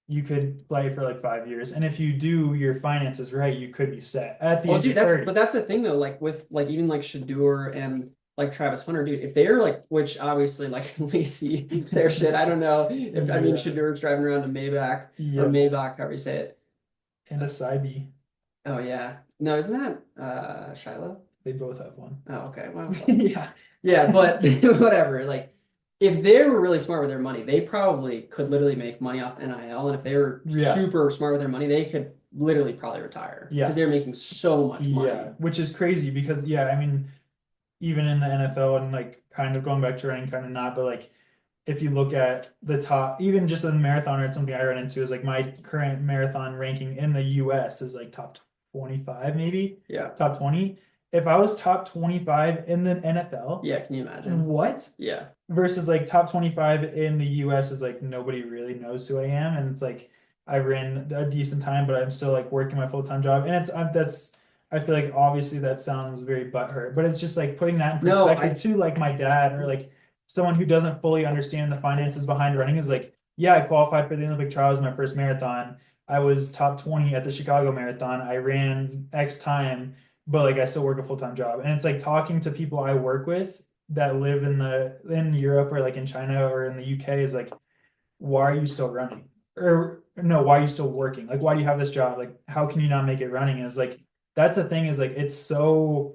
you could play for like 5 years, and if you do your finances right, you could be set at the age of 30. But that's the thing though, like with like even like Shadur and like Travis Hunter, dude, if they're like, which obviously like we see their shit, I don't know if I mean Shadur's driving around a Maybach or Maybach, however you say it. And a Cybe. Oh yeah. No, isn't that Shiloh? They both have one. Oh, okay. Well, yeah. Yeah, but whatever. Like if they were really smart with their money, they probably could literally make money off NIL. And if they were super smart with their money, they could literally probably retire. Yeah. Because they're making so much money. Yeah. Which is crazy because I mean, even in the NFL and like kind of going back to running, kind of not, but like if you look at the top, even just in the marathon, or it's something I ran into is like my current marathon ranking in the US is like top 25, maybe. Yeah. Top 20. If I was top 25 in the NFL, yeah, can you imagine? What? Yeah. Versus like top 25 in the US is like nobody really knows who I am. And it's like I ran a decent time, but I'm still like working my full-time job. And I feel like obviously that sounds very butthurt, but it's just like putting that in perspective to like my dad or like someone who doesn't fully understand the finances behind running is like, yeah, I qualified for the Olympic trials, my first marathon. I was top 20 at the Chicago Marathon. I ran X time, but like I still work a full-time job. And it's like talking to people I work with that live in Europe or like in China or in the UK is like, why are you still running? Or no, why are you still working? Like, why do you have this job? Like, how can you not make it running? And it's like, that's the thing is like, it's so,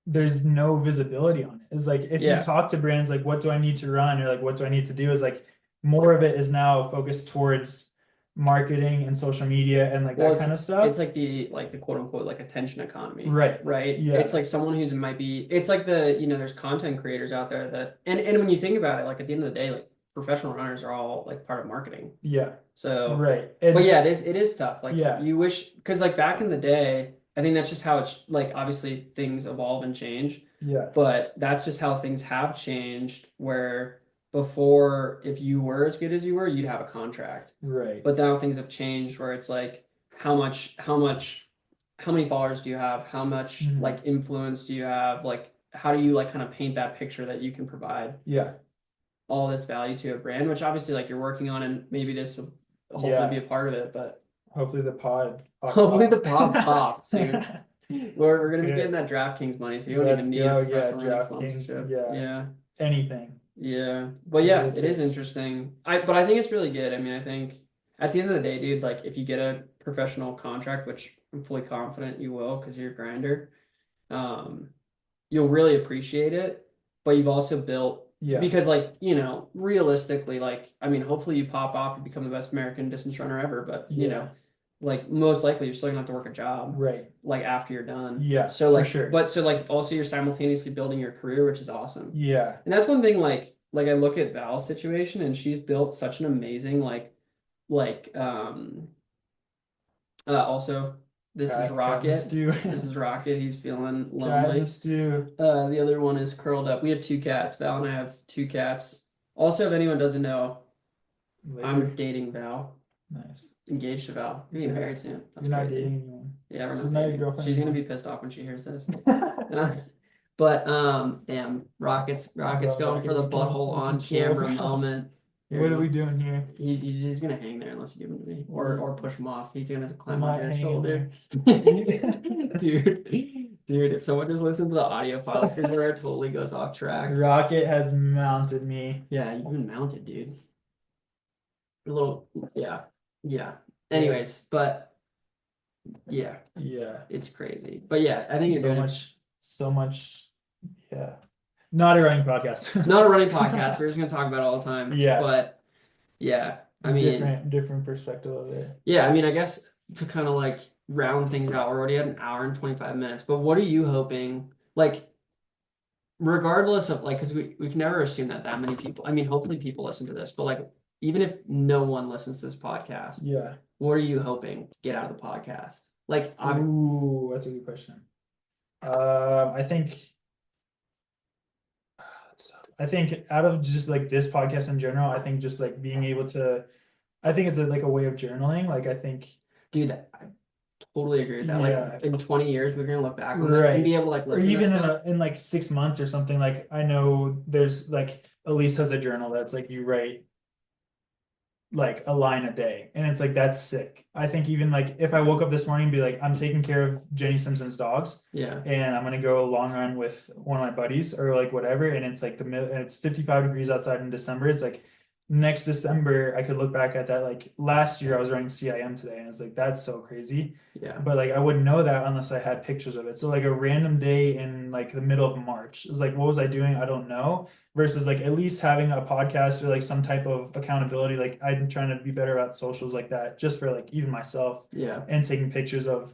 there's no visibility on it. It's like, if you talk to brands, like, what do I need to run? Or like, what do I need to do? Is like, more of it is now focused towards marketing and social media and like that kind of stuff. It's like the quote unquote like attention economy. Right. Yeah. It's like someone who's it's like there's content creators out there that and when you think about it, like at the end of the day, like professional runners are all like part of marketing. Yeah. So but yeah, it is tough. Like you wish because like back in the day, I think that's just how it's like obviously things evolve and change. Yeah. But that's just how things have changed where before, if you were as good as you were, you'd have a contract. Right. But now things have changed where it's like, how many followers do you have? How much like influence do you have? Like, how do you like kind of paint that picture that you can provide? Yeah. All this value to a brand, which obviously like you're working on, and maybe this will hopefully be a part of it. But hopefully the pod. Hopefully the pod pops, dude. We're gonna be getting that DraftKings money, so you don't even need a DraftKings. Yeah. Anything. Yeah, but yeah, it is interesting. But I think it's really good. I mean, I think at the end of the day, dude, like if you get a professional contract, which I'm fully confident you will because you're a grinder, you'll really appreciate it. But you've also built because like, realistically, like, I mean, hopefully you pop off and become the best American distance runner ever, but you know, like most likely you're still gonna have to work a job. Right. Like after you're done. Yeah. So like but so like also you're simultaneously building your career, which is awesome. Yeah. And that's one thing like I look at Val's situation and she's built such an amazing also This is Cat in the Rocket. stew. This is Rocket. He's feeling Cat in lonely. the stew. The other one is curled up. We have two cats. Val and I have two cats. Also, if anyone doesn't know, Later. I'm dating Val. Nice. Engaged to Val. We're getting married soon. That's You're not crazy. dating anyone. Yeah, we're She's not not your dating. girlfriend She's gonna anymore. be pissed off when she hears this. But damn, Rocket's going for the butthole on camera moment. What are we doing here? He's gonna hang there unless you give him to me, or push him off. He's gonna climb I'm on not your hanging shoulder, there. dude. If someone just listens to the audio file, this totally goes off track. Rocket has mounted me. Yeah, you've been mounted, dude. A little, yeah. Anyways, but yeah, it's crazy. But yeah, I think you're doing so much. Yeah, not a running podcast. not a running podcast. We're just gonna talk about it all the time. Yeah, but yeah, I mean, different perspective of it. Yeah, I mean, I guess to kind of like round things out, we're already at an hour and 25 minutes. But what are you hoping? Like, regardless of like, because we can never assume that many people. I mean, hopefully people listen to this, but like, even if no one listens to this podcast, yeah, what are you hoping to get out of the podcast? Like, ooh, that's a good question. I think out of just like this podcast in general, I think just like being able to, I think it's like a way of journaling. Like I think, dude, I totally agree with that. Yeah. Like in 20 years, we're gonna look back on that and be able to like or listen to even stuff. in like 6 months or something. Like I know there's like Elise has a journal that's like you write like a line a day, and it's like that's sick. I think even like if I woke up this morning and be like, I'm taking care of Jenny Simpson's dogs, Yeah, and I'm gonna go a long run with one of my buddies or like whatever, and it's like and it's 55 degrees outside in December. It's like next December I could look back at that, like last year I was running CIM today, and it's like that's so crazy. yeah. But like I wouldn't know that unless I had pictures of it. So like a random day in like the middle of March, it was like what was I doing? I don't know. Versus like at least having a podcast or like some type of accountability. Like I'm trying to be better about socials like that, just for like even myself. Yeah. And taking pictures of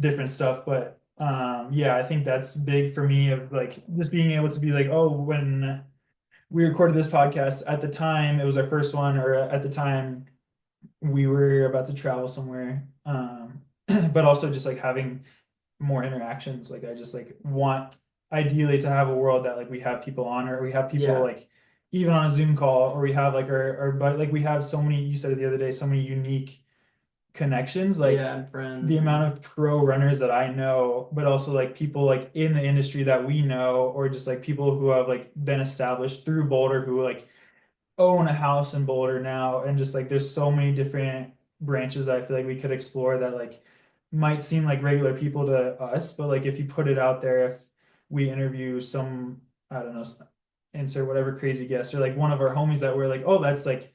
different stuff. But yeah, I think that's big for me, of like just being able to be like, oh, when we recorded this podcast at the time, it was our first one, or at the time we were about to travel somewhere. But also just like having more interactions. Like I just like want ideally to have a world that like we have people on, or we have people like even on a Zoom call, or we have like our but like we have so many, you said it the other day, so many unique connections, like and friends. the amount of pro runners that I know, but also like people like in the industry that we know, or just like people who have like been established through Boulder, who like own a house in Boulder now, and just like there's so many different branches I feel like we could explore that like might seem like regular people to us, but like if you put it out there, if we interview some, I don't know, insert whatever crazy guest, or like one of our homies that we're like, oh, that's like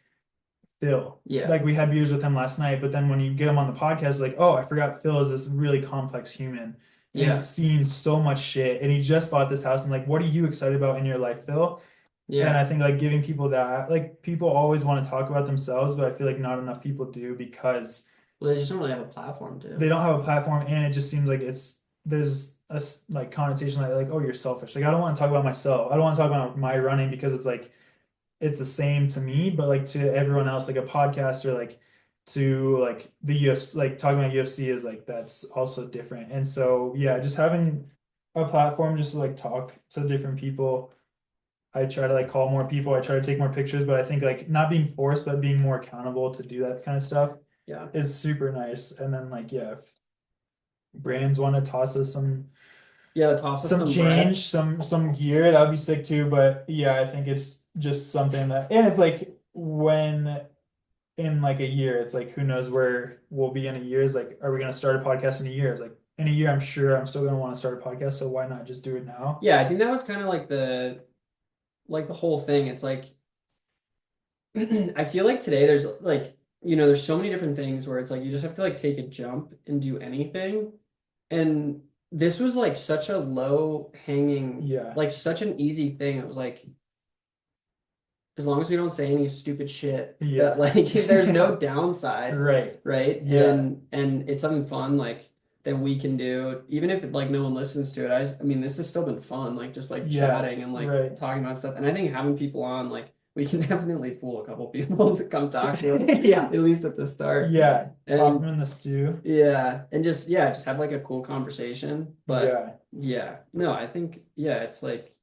Phil. Yeah. Like we had beers with him last night, but then when you get him on the podcast, like, oh, I forgot Phil is this really complex human. And he's seen so much shit, and he just bought this house, and like, what are you excited about in your life, Phil? Yeah. And I think like giving people that, like people always want to talk about themselves, but I feel like not enough people do, because Well, they just don't really have a platform to. they don't have a platform, and it just seems like there's a like connotation like, oh, you're selfish. Like I don't want to talk about myself. I don't want to talk about my running, because it's like it's the same to me, but like to everyone else, like a podcaster, like to like the UFC, like talking about UFC is like that's also different. And so yeah, just having a platform just to like talk to different people. I try to like call more people, I try to take more pictures, but I think like not being forced, but being more accountable to do that kind of stuff is super nice. And then like yeah, if brands want to toss us some change, some gear, that would be sick too. But yeah, I think it's just something that, and it's like when in like a year, it's like who knows where we'll be in a year. Is like, are we gonna start a podcast in a year? It's like in a year, I'm sure I'm still gonna want to start a podcast, so why not just do it now? Yeah, I think that was kind of like the whole thing. It's like I feel like today there's like, there's so many different things where it's like you just have to like take a jump and do anything. And this was like such a low hanging, like such an easy thing. It was like, as long as we don't say any stupid shit, that like there's no downside. Right. Yeah. And it's something fun like that we can do, even if like no one listens to it. I mean, this has still been fun, like just like chatting and like talking about stuff. And I think having people on, like we can definitely fool a couple people to come talk to us. Yeah. At least at the start. Yeah, pop And them in the stew. yeah, and just have like a cool conversation. But Yeah, no, I think it's like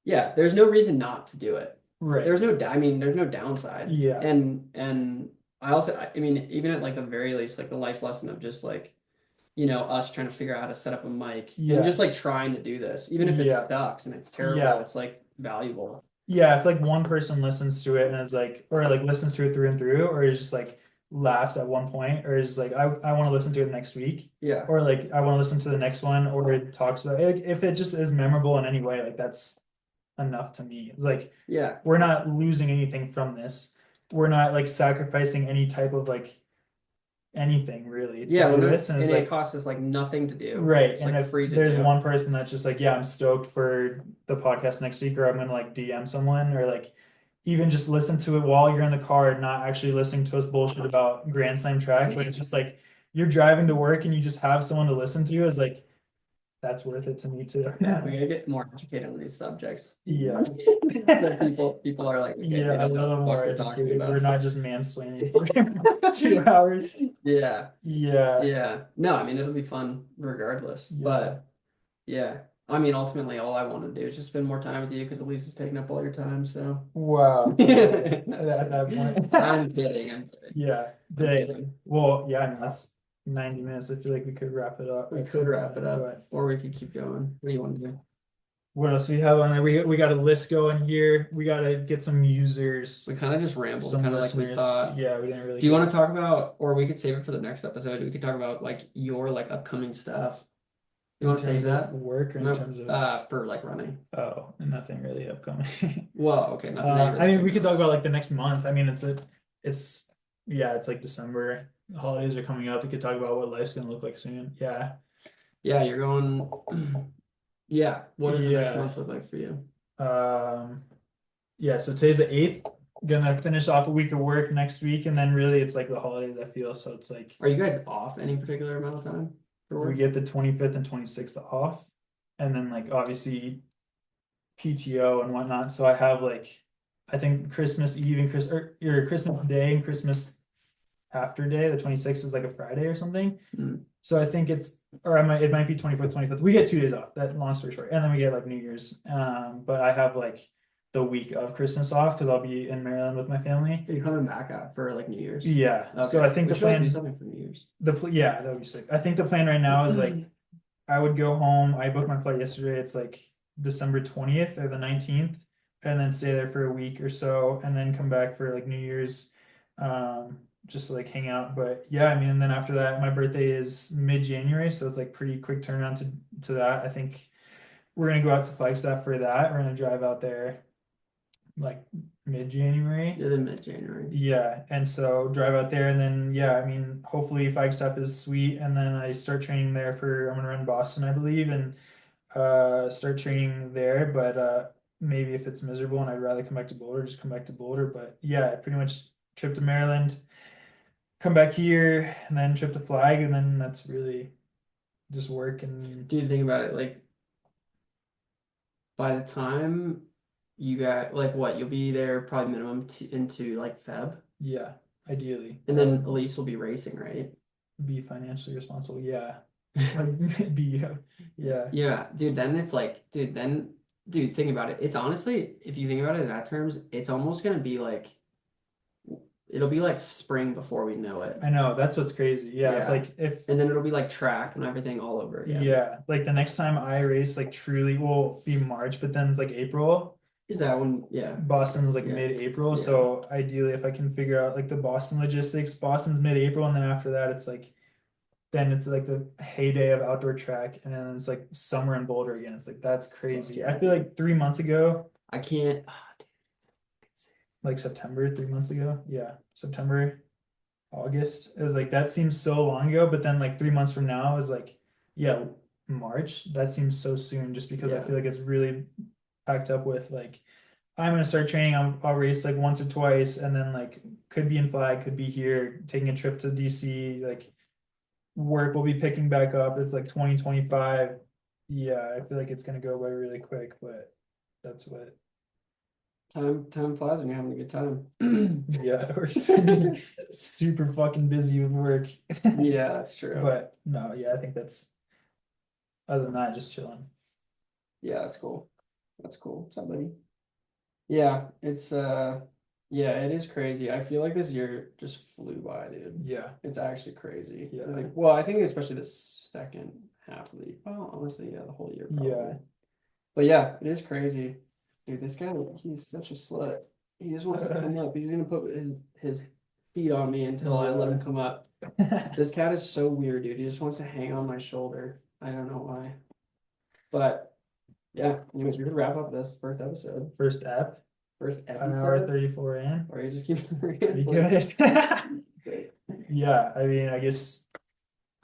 there's no reason not to do it. right. I mean, there's no downside. Yeah. And I mean, even at like the very least, like the life lesson of just like, us trying to figure out how to set up a mic and just like trying to do this, even if it sucks and it's terrible, it's like valuable. Yeah, if like one person listens to it and is like, or like listens to it through and through, or is just like laughs at one point, or is like, I want to listen to it next week, Yeah. or like I want to listen to the next one, or it talks about it. If it just is memorable in any way, like that's enough to me. It's like, we're not losing anything from this. We're not like sacrificing any type of like anything really to do this, and it's it like costs us like nothing to do. right. It's And like if free to there's do. one person that's just like, yeah, I'm stoked for the podcast next week, or I'm gonna like DM someone, or like even just listen to it while you're in the car, not actually listening to us bullshit about Grand Slam track, but it's just like you're driving to work and you just have someone to listen to, is like that's worth it to me too. Yeah, we gotta get more educated on these subjects. Yeah. People are like, okay, Yeah, they a don't know little what more we're talking educated. about. We're not just mansplaining for 2 hours. Yeah. Yeah. No, I mean it'll be fun regardless. But I mean ultimately all I want to do is just spend more time with you because Elisa's taking up all your time. So wow. At that point. I'm kidding. Yeah. Well, yeah, I mean that's 90 minutes. I feel like we could wrap it up. We could wrap it up, or we could keep going. What do you want to do? What else we have on there? We got a list going here. We got to get some users. We kind of just rambled, Some kind of like we listeners. thought. Yeah, we didn't really. Do you want to talk about, or we could save it for the next episode? We could talk about like your like upcoming stuff. You want to save that? Work or in terms of for like running? Oh, nothing really upcoming. Well, okay, nothing. I mean, we could talk about like the next month. I mean, it's like December. The holidays are coming up. We could talk about what life's gonna look like soon. Yeah. Yeah, you're going. Yeah. What does the next month look like for you? Yeah. So today's the 8th. Gonna finish off a week of work next week, and then really it's like the holidays. I feel so. It's like. Are you guys off any particular amount of time for work? We get the 25th and 26th off, and then like obviously PTO and whatnot. So I have like, I think Christmas Eve and Christmas Day and Christmas after day, the 26th is like a Friday or something. So I think it might be 24th, 25th. We get 2 days off, that long story short. And then we get like New Year's. But I have like the week of Christmas off because I'll be in Maryland with my family. Are you coming back out for like New Year's? Yeah. Okay. So I think we the plan do something for New Year's. Yeah, that would be sick. I think the plan right now is like I would go home. I booked my flight yesterday. It's like December 20th or the 19th, and then stay there for a week or so, and then come back for like New Year's, just to like hang out. But yeah, I mean, and then after that, my birthday is mid-January, so it's like pretty quick turnaround to that. I think we're gonna go out to Flagstaff for that. We're gonna drive out there like mid-January. Yeah, then mid-January. Yeah, and so drive out there, and then I mean, hopefully Flagstaff is sweet, and then I start training there I'm gonna run Boston, I believe, and start training there. But maybe if it's miserable and I'd rather come back to Boulder, just come back to Boulder. But yeah, pretty much trip to Maryland, come back here, and then trip to Flag, and then that's really just work. And do you think about it, like by the time you got like what, you'll be there probably minimum into like Feb? Yeah, ideally. And then Elise will be racing, right? Be financially responsible. Yeah. Yeah. Dude, then it's like, dude, think about it. It's honestly, if you think about it in that terms, it's almost gonna be like, it'll be like spring before we know it. I know, that's what's crazy. Yeah. And then it'll be like track and everything all over again. Yeah, like the next time I race like truly will be March, but then it's like April. Is that when? Yeah. Boston's like mid-April. So ideally if I can figure out like the Boston logistics, Boston's mid-April, and then after that it's like the heyday of outdoor track, and then it's like summer in Boulder again. It's like that's crazy. I feel like 3 months ago. I can't. Like September, 3 months ago. Yeah, September, August. It was like that seems so long ago, but then like 3 months from now is like, March. That seems so soon, just because I feel like it's really packed up with like I'm gonna start training. I'll race like once or twice, and then like could be in Flag, could be here, taking a trip to DC. Like work will be picking back up. It's like 2025. Yeah, I feel like it's gonna go by really quick, but that's what Time flies when you're having a good time. Yeah, we're super fucking busy with work. Yeah, that's true. But no, yeah, I think that's other than that, just chilling. Yeah, that's cool. That's cool. What's up, buddy? Yeah, it's yeah, it is crazy. I feel like this year just flew by, dude. Yeah, It's actually crazy. Yeah. I think, well, I think especially the second half of the, well, honestly, yeah, the whole year probably. yeah. But yeah, it is crazy. Dude, this guy, he's such a slut. He just wants to come up. He's gonna put his feet on me until I let him come up. This cat is so weird, dude. He just wants to hang on my shoulder. I don't know why. But yeah, anyways, we could wrap up this first episode. First app, First an hour episode. 34 in. Or you just keep Pretty good. Yeah, I mean, I guess,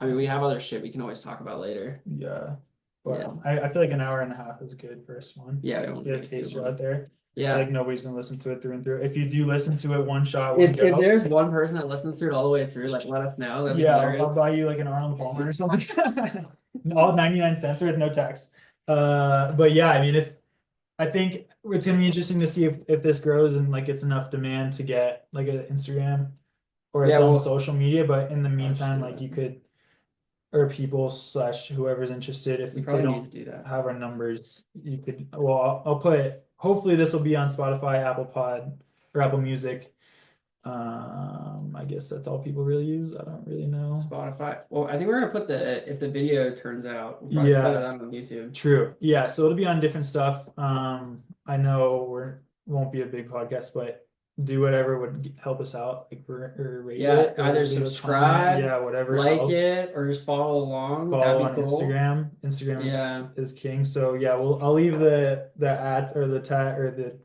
I mean, we have other shit we can always talk about later. yeah. But Yeah. I feel like an hour and a half is good first one. Yeah, we don't Get a take too taster long. out there. I Yeah. feel like nobody's gonna listen to it through and through. If you do listen to it one shot, one If go, there's one person that listens through it all the way through, like let us know. That'd be yeah, hilarious. I'll buy you like an Arnold Palmer or something. All 99 cents with no tax. But yeah, I mean, I think it's gonna be interesting to see if this grows and like gets enough demand to get like an Instagram or Yeah, some well- social media. But in the meantime, shit. like you could, or people slash whoever's interested, if We they probably don't need to do that. have our numbers, you could, well, I'll put, hopefully this will be on Spotify, Apple Pod, or Apple Music. I guess that's all people really use. I don't really know. Spotify. Well, I think we're gonna put if the video turns out, we'll probably Yeah. put it on YouTube. True. Yeah, so it'll be on different stuff. I know won't be a big podcast, but do whatever would help us out, like or rate Yeah, it, or either leave a comment. subscribe, yeah, whatever like helps. it, or just follow along. Follow on That'd be cool. Instagram. Instagram Yeah. is king. So yeah, I'll leave the at or the tag or the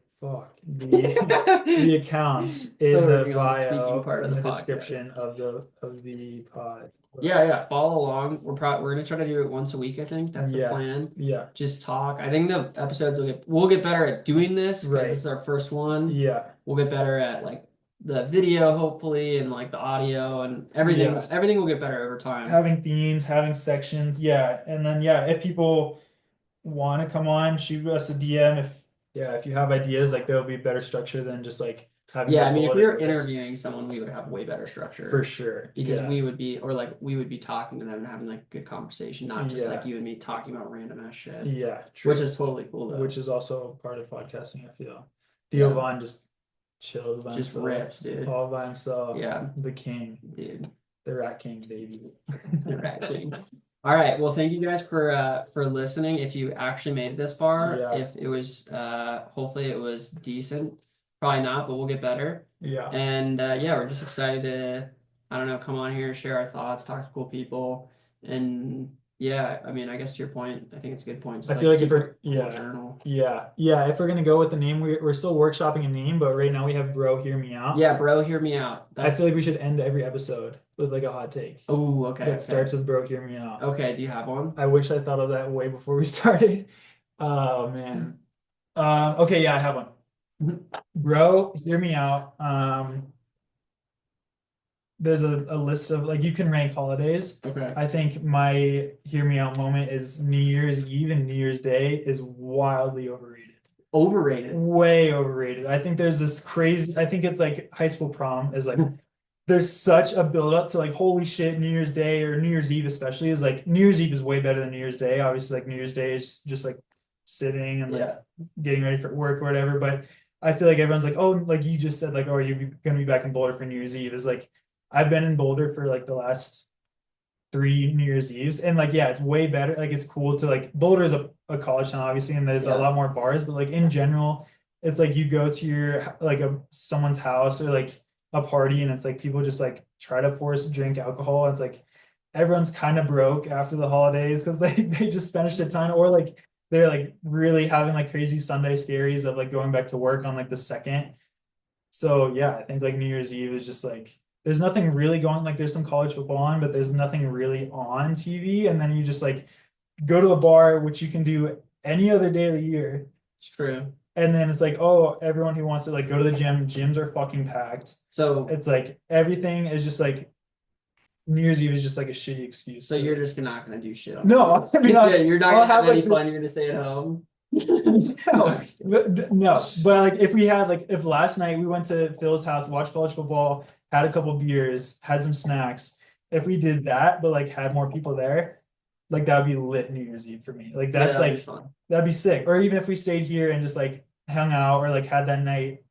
the accounts in Still the working on the speaking bio part of in the the podcast. description of the pod. Yeah, follow along. We're gonna try to do it once a week. I think that's the Yeah. plan. Yeah. Just talk. I think the episodes we'll get better at doing this because Right. this is our first one. Yeah. We'll get better at like the video hopefully and like the audio and everything. Yes. Everything will get better over time. Having themes, having sections, yeah, and then yeah, if people want to come on, shoot us a DM. If you have ideas, like there'll be better structure than just like having. Yeah, I mean, if we were bulleted list. interviewing someone, we would have way better structure For sure, because yeah. we would be talking to them and having like good conversation, not just like Yeah. you and me talking about random ass shit. Yeah, true. Which is totally cool though. Which is also part of podcasting, I feel. Theo Yeah. Vaughn just chilled by just himself. rips, dude. All by himself. Yeah. The king. Dude. The Rat King, baby. The Rat King. All right. Well, thank you guys for listening. If you actually made it this far, Yeah. if it was hopefully it was decent. Probably not, but we'll get better. Yeah. And yeah, we're just excited to, I don't know, come on here, share our thoughts, talk to cool people. And yeah, I mean, I guess to your point, I think it's a good point. I feel like if keep we're a cool journal. Yeah, if we're gonna go with the name, we're still workshopping a name, but right now we have Bro Hear Me Out. Yeah, bro, hear me out. I feel like we should end every episode with like a hot take Oh, okay. that starts with Bro Hear Me Out. Okay, do you have one? I wish I thought of that way before we started. Oh man. Okay, yeah, I have one. Bro, hear me out. There's a list of like you can rank holidays. Okay. I think my hear me out moment is New Year's Eve and New Year's Day is wildly overrated. Overrated. Way overrated. I think there's this crazy, I think it's like high school prom is like there's such a build up to like holy shit, New Year's Day or New Year's Eve especially is like New Year's Eve is way better than New Year's Day. Obviously, like New Year's Day is just like sitting and like getting ready for work or whatever. But I feel like everyone's like, oh, like you just said, like, oh, are you gonna be back in Boulder for New Year's Eve? Is like I've been in Boulder for like the last 3 New Year's Eves, and like yeah, it's way better. Like it's cool to like Boulder is a college town, obviously, and there's a lot more bars, but like in general, it's like you go to your like someone's house or like a party, and it's like people just like try to force drink alcohol. It's like everyone's kind of broke after the holidays because they just finished a ton, or like they're like really having like crazy Sunday scaries of like going back to work on like the second. So yeah, I think like New Year's Eve is just like there's nothing really going, like there's some college football on, but there's nothing really on TV. And then you just like go to a bar, which you can do any other day of the year. It's true. And then it's like, oh, everyone who wants to like go to the gym, gyms are fucking packed. So it's like everything is just like New Year's Eve is just like a shitty excuse. So you're just not gonna do shit. No, I mean, yeah, you're not gonna have any like, fun. You're gonna stay at home. No, no, but like if we had like if last night we went to Phil's house, watched college football, had a couple beers, had some snacks. If we did that, but like had more people there, like that would be lit New Year's Eve for me. Like Yeah, that's that'd be like fun. that'd be sick. Or even if we stayed here and just like hung out or like had that night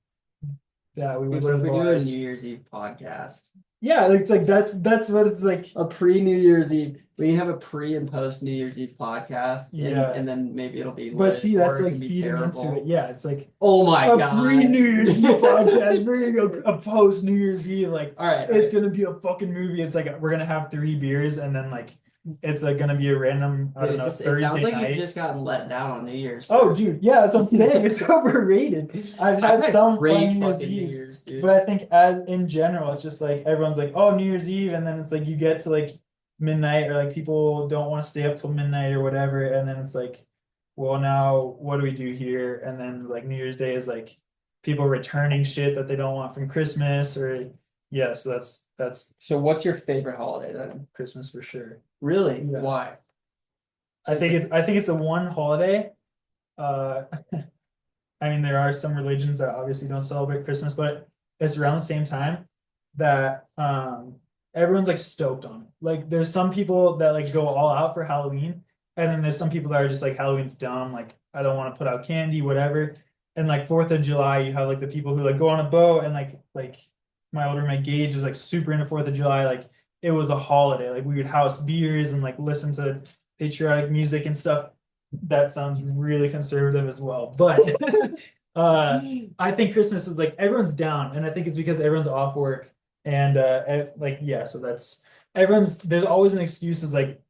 that we went What to if the we do a bars. New Year's Eve podcast? Yeah, like, it's like that's what it's like. A pre-New Year's Eve. We can have a pre and post New Year's Eve podcast, Yeah. and then maybe it'll be But lit see, or that's it like can be feeding into it. terrible. Yeah, it's like Oh my a God. pre-New Year's Eve podcast. We're gonna go a post New Year's Eve. Like All right. it's gonna be a fucking movie. It's like we're gonna have 3 beers and then like it's like gonna be a random, I Dude, don't know, it sounds Thursday like night. you've just gotten let down on New Year's. Oh, dude, yeah, that's what I'm saying. It's overrated. I've had some fun great New Year's fucking New Eves, Year's, dude. but I think as in general, it's just like everyone's like, oh, New Year's Eve, and then it's like you get to like midnight or like people don't want to stay up till midnight or whatever, and then it's like, well, now what do we do here? And then like New Year's Day is like people returning shit that they don't want from Christmas or yeah, so that's So what's your favorite holiday then? Christmas for sure. Really? Yeah. Why? I think it's the one holiday. Uh, I mean, there are some religions that obviously don't celebrate Christmas, but it's around the same time that everyone's like stoked on it. Like there's some people that like go all out for Halloween, and then there's some people that are just like Halloween's dumb, like I don't want to put out candy, whatever. And like 4th of July, you have like the people who like go on a boat and like my older mate Gage is like super into 4th of July. Like it was a holiday. Like we would house beers and like listen to patriotic music and stuff. That sounds really conservative as well. But I think Christmas is like everyone's down, and I think it's because everyone's off work. And like, yeah, so that's everyone's there's always an excuse is like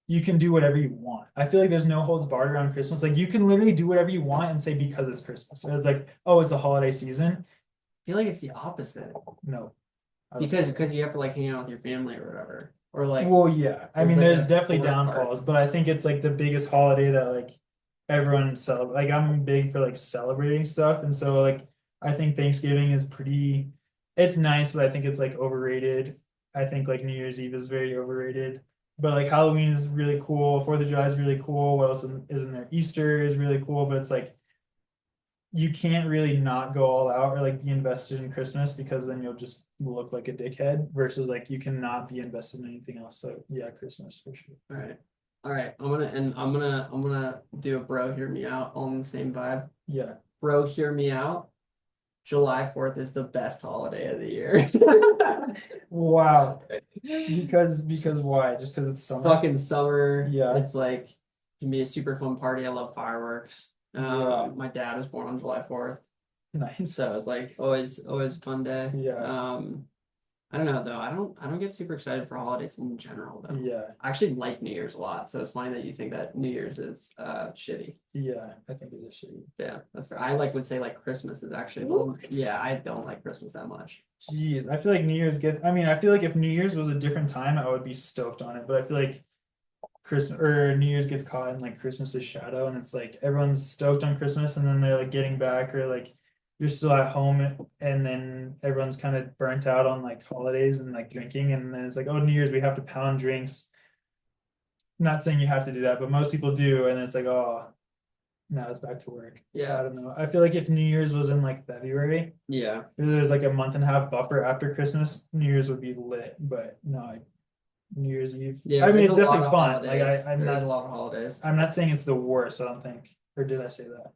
you can do whatever you want. I feel like there's no holds barred around Christmas. Like you can literally do whatever you want and say because it's Christmas. And it's like, oh, it's the holiday season. I feel like it's the opposite. No. Because you have to like hang out with your family or whatever. Or like Well, yeah. I there's, mean, like, there's a definitely fourth part. downfalls, but I think it's like the biggest holiday that like everyone celebrate. Like I'm big for like celebrating stuff, and so like I think Thanksgiving is pretty. It's nice, but I think it's like overrated. I think like New Year's Eve is very overrated, but like Halloween is really cool. 4th of July is really cool. What else is in there? Easter is really cool, but it's like you can't really not go all out or like be invested in Christmas because then you'll just look like a dickhead versus like you cannot be invested in anything else. So yeah, Christmas for sure. All right. All right. I'm gonna do a bro hear me out all in the same vibe. Yeah. Bro, hear me out. July 4th is the best holiday of the year. Wow. Because why? Just because it's summer? Fucking summer. Yeah. It's like can be a super fun party. I love fireworks. Yeah. My dad was born on July 4th. Nice. So it's like always a fun day. Yeah. I don't know though. I don't get super excited for holidays in general though. Yeah. I actually like New Year's a lot, so it's funny that you think that New Year's is shitty. Yeah. I think it is shitty. Yeah, that's fair. I like would say like Christmas is actually yeah, I don't like Christmas that much. Jeez. I feel like New Year's gets, I mean, I feel like if New Year's was a different time, I would be stoked on it. But I feel like Christmas or New Year's gets caught in like Christmas's shadow, and it's like everyone's stoked on Christmas, and then they're like getting back, or like you're still at home, and then everyone's kind of burnt out on like holidays and like drinking, and then it's like, oh, New Year's we have to pound drinks. Not saying you have to do that, but most people do, and it's like, oh, now it's back to work. Yeah. I don't know. I feel like if New Year's was in like February, Yeah. if there's like a month and a half buffer after Christmas, New Year's would be lit, but no, New Year's Eve. Yeah, I mean, there's it's a lot definitely of fun. holidays. Like I'm There's a not, lot of holidays. I'm not saying it's the worst, I don't think. Or did I say that?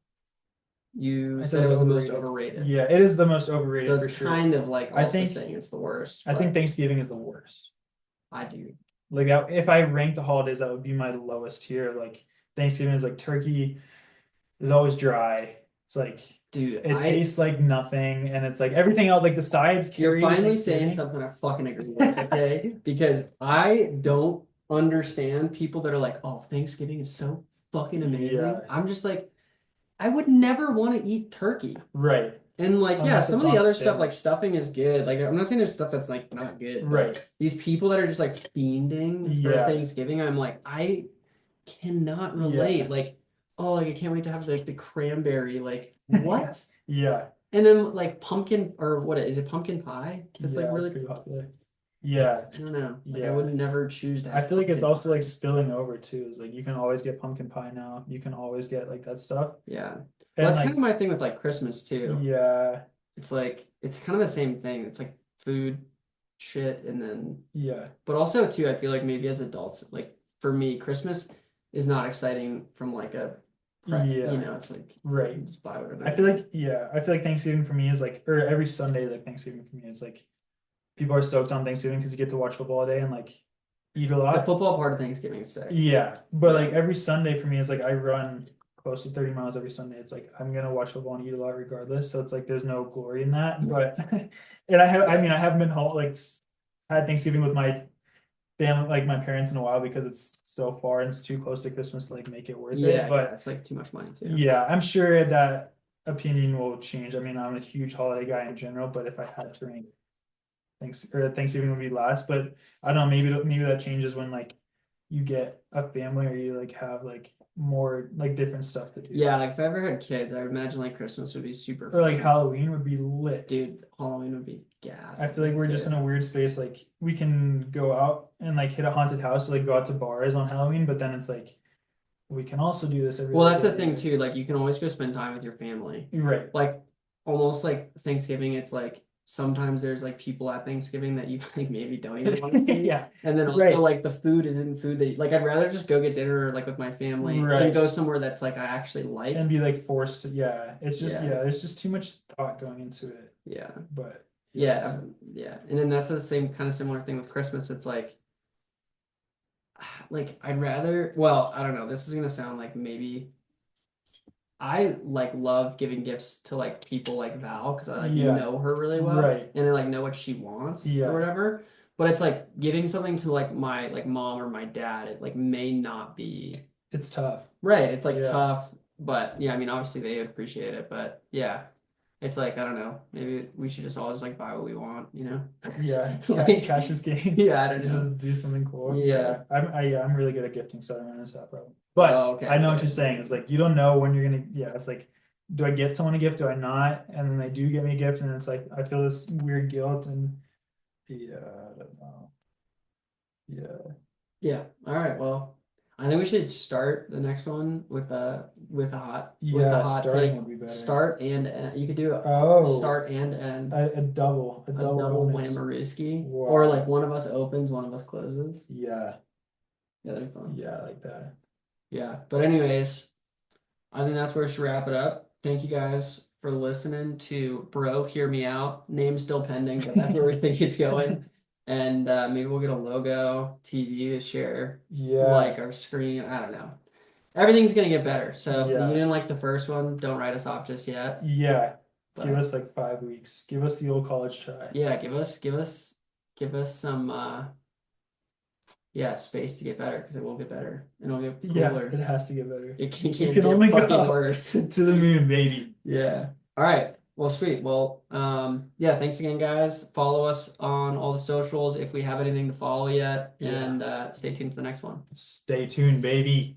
You I said said it was the most overrated. overrated. Yeah, it is the most overrated So for it's sure. kind of like I also think- saying it's the worst. I think but Thanksgiving is the worst. I do. Like that, if I rank the holidays, that would be my lowest tier. Like Thanksgiving is like turkey is always dry. It's like Dude, it tastes like nothing, and it's like everything else, like the sides you're carry finally Thanksgiving. saying something I fucking agree with, okay? Because I don't understand people that are like, oh, Thanksgiving is so fucking amazing. Yeah. I'm just like, I would never want to eat turkey. Right. And like, yeah, Unless some it's of the on other sale. stuff, like stuffing is good. Like, I'm not saying there's stuff that's like not good. but Right. These people that are just like fiending for Yeah. Thanksgiving, I'm like, I cannot relate. Yeah. Like, oh, like I can't wait to have like the cranberry. Like, what? Yeah. And then like pumpkin or what is it? Pumpkin pie? It's Yeah, like really pretty popular. Yeah, I don't know. Like I yeah. would never choose to I have feel like it's pumpkin also pie. like spilling over too. Is like you can always get pumpkin pie now. You can always get like that stuff. Yeah. Well, And that's kind of like, my thing with like Christmas too. yeah, It's like it's kind of the same thing. It's like food, shit, and then yeah, but also too, I feel like maybe as adults, like for me, Christmas is not exciting from like a yeah, it's like you right. can just buy whatever I you feel want. like, yeah, I feel like Thanksgiving for me is like, or every Sunday, like Thanksgiving for me is like, people are stoked on Thanksgiving because you get to watch football all day and like eat a The lot. football part of Thanksgiving is sick. Yeah, but like Yeah. every Sunday for me is like I run close to 30 miles every Sunday. It's like I'm gonna watch football and eat a lot regardless. So it's like there's no glory in that. But and I Yeah. mean I haven't been home like had Thanksgiving with my family, like my parents in a while because it's so far and it's too close to Christmas to like make it worth it. Yeah, But it's like too much money too. yeah, I'm sure that opinion will change. I mean, I'm a huge holiday guy in general, but if I had to rank Thanksgiving would be last, but I don't know, maybe that changes when like you get a family or you like have like more like different stuff to do. Yeah, like if I ever had kids, I would imagine like Christmas would be super Or like fun. Halloween would be lit. Dude, Halloween would be gas I if feel I like had a we're just in kid. a weird space. Like we can go out and like hit a haunted house, like go out to bars on Halloween, but then it's like we can also do this every Well, other that's the day. thing too. Like you can always go spend time with your family. You're right. Like almost like Thanksgiving, it's like sometimes there's like people at Thanksgiving that you like maybe don't even want to see. Yeah. And then also Right. like the food isn't food that like I'd rather just go get dinner like with my family than Right. go somewhere that's like I actually And like. be like forced to, yeah. It's just, Yeah. yeah, there's just too much thought going into it. Yeah. But yeah, Yeah. Yeah. And then that's the same kind of similar thing with Christmas. It's like I'd rather, well, I don't know. This is gonna sound like maybe I like love giving gifts to like people like Val because I like yeah, know her really well right. and I like know what she wants or Yeah, whatever. But it's like giving something to like my like mom or my dad, it like may not be it's tough. right. It's like Yeah, tough, but yeah, I mean obviously they would appreciate it, but yeah. It's like I don't know. Maybe we should just all just like buy what we want, you know? yeah. Like Cash is king. yeah, I don't know. Just do something cool. Yeah. Yeah, I'm really good at gifting, so I don't understand that problem. But Oh, okay, I know what okay. you're saying. It's like you don't know when you're gonna. Yeah, it's like, do I get someone a gift? Do I not? And then they do get me a gift, and it's like I feel this weird guilt, and yeah, I don't know. Yeah, Yeah. All right. Well, I think we should start the next one with a yeah. hot Starting take. would be better. Start and end. You could do a Oh, start and end, a a double double bonus. whammerooski, or like Wow. one of us opens, one of us closes. Yeah, Yeah, that'd be fun. yeah, I like that. Yeah. But anyways, I think that's where we should wrap it up. Thank you guys for listening to Bro Hear Me Out. Name still pending, but that's where we think it's going. And maybe we'll get a logo, TV to share, Yeah, like our screen. I don't know. Everything's gonna get better. So if you yeah, didn't like the first one, don't write us off just yet. yeah. Give But us like 5 weeks. Give us the old college try. yeah, give us some yeah, space to get better because it will get better and it'll get Yeah, it cooler. has to get better. It It can't can get only fucking go worse. to the moon, baby. Yeah. All right. Well, sweet. Well, yeah, thanks again, guys. Follow us on all the socials if we have anything to follow yet, Yeah. and stay tuned for the next one. Stay tuned, baby.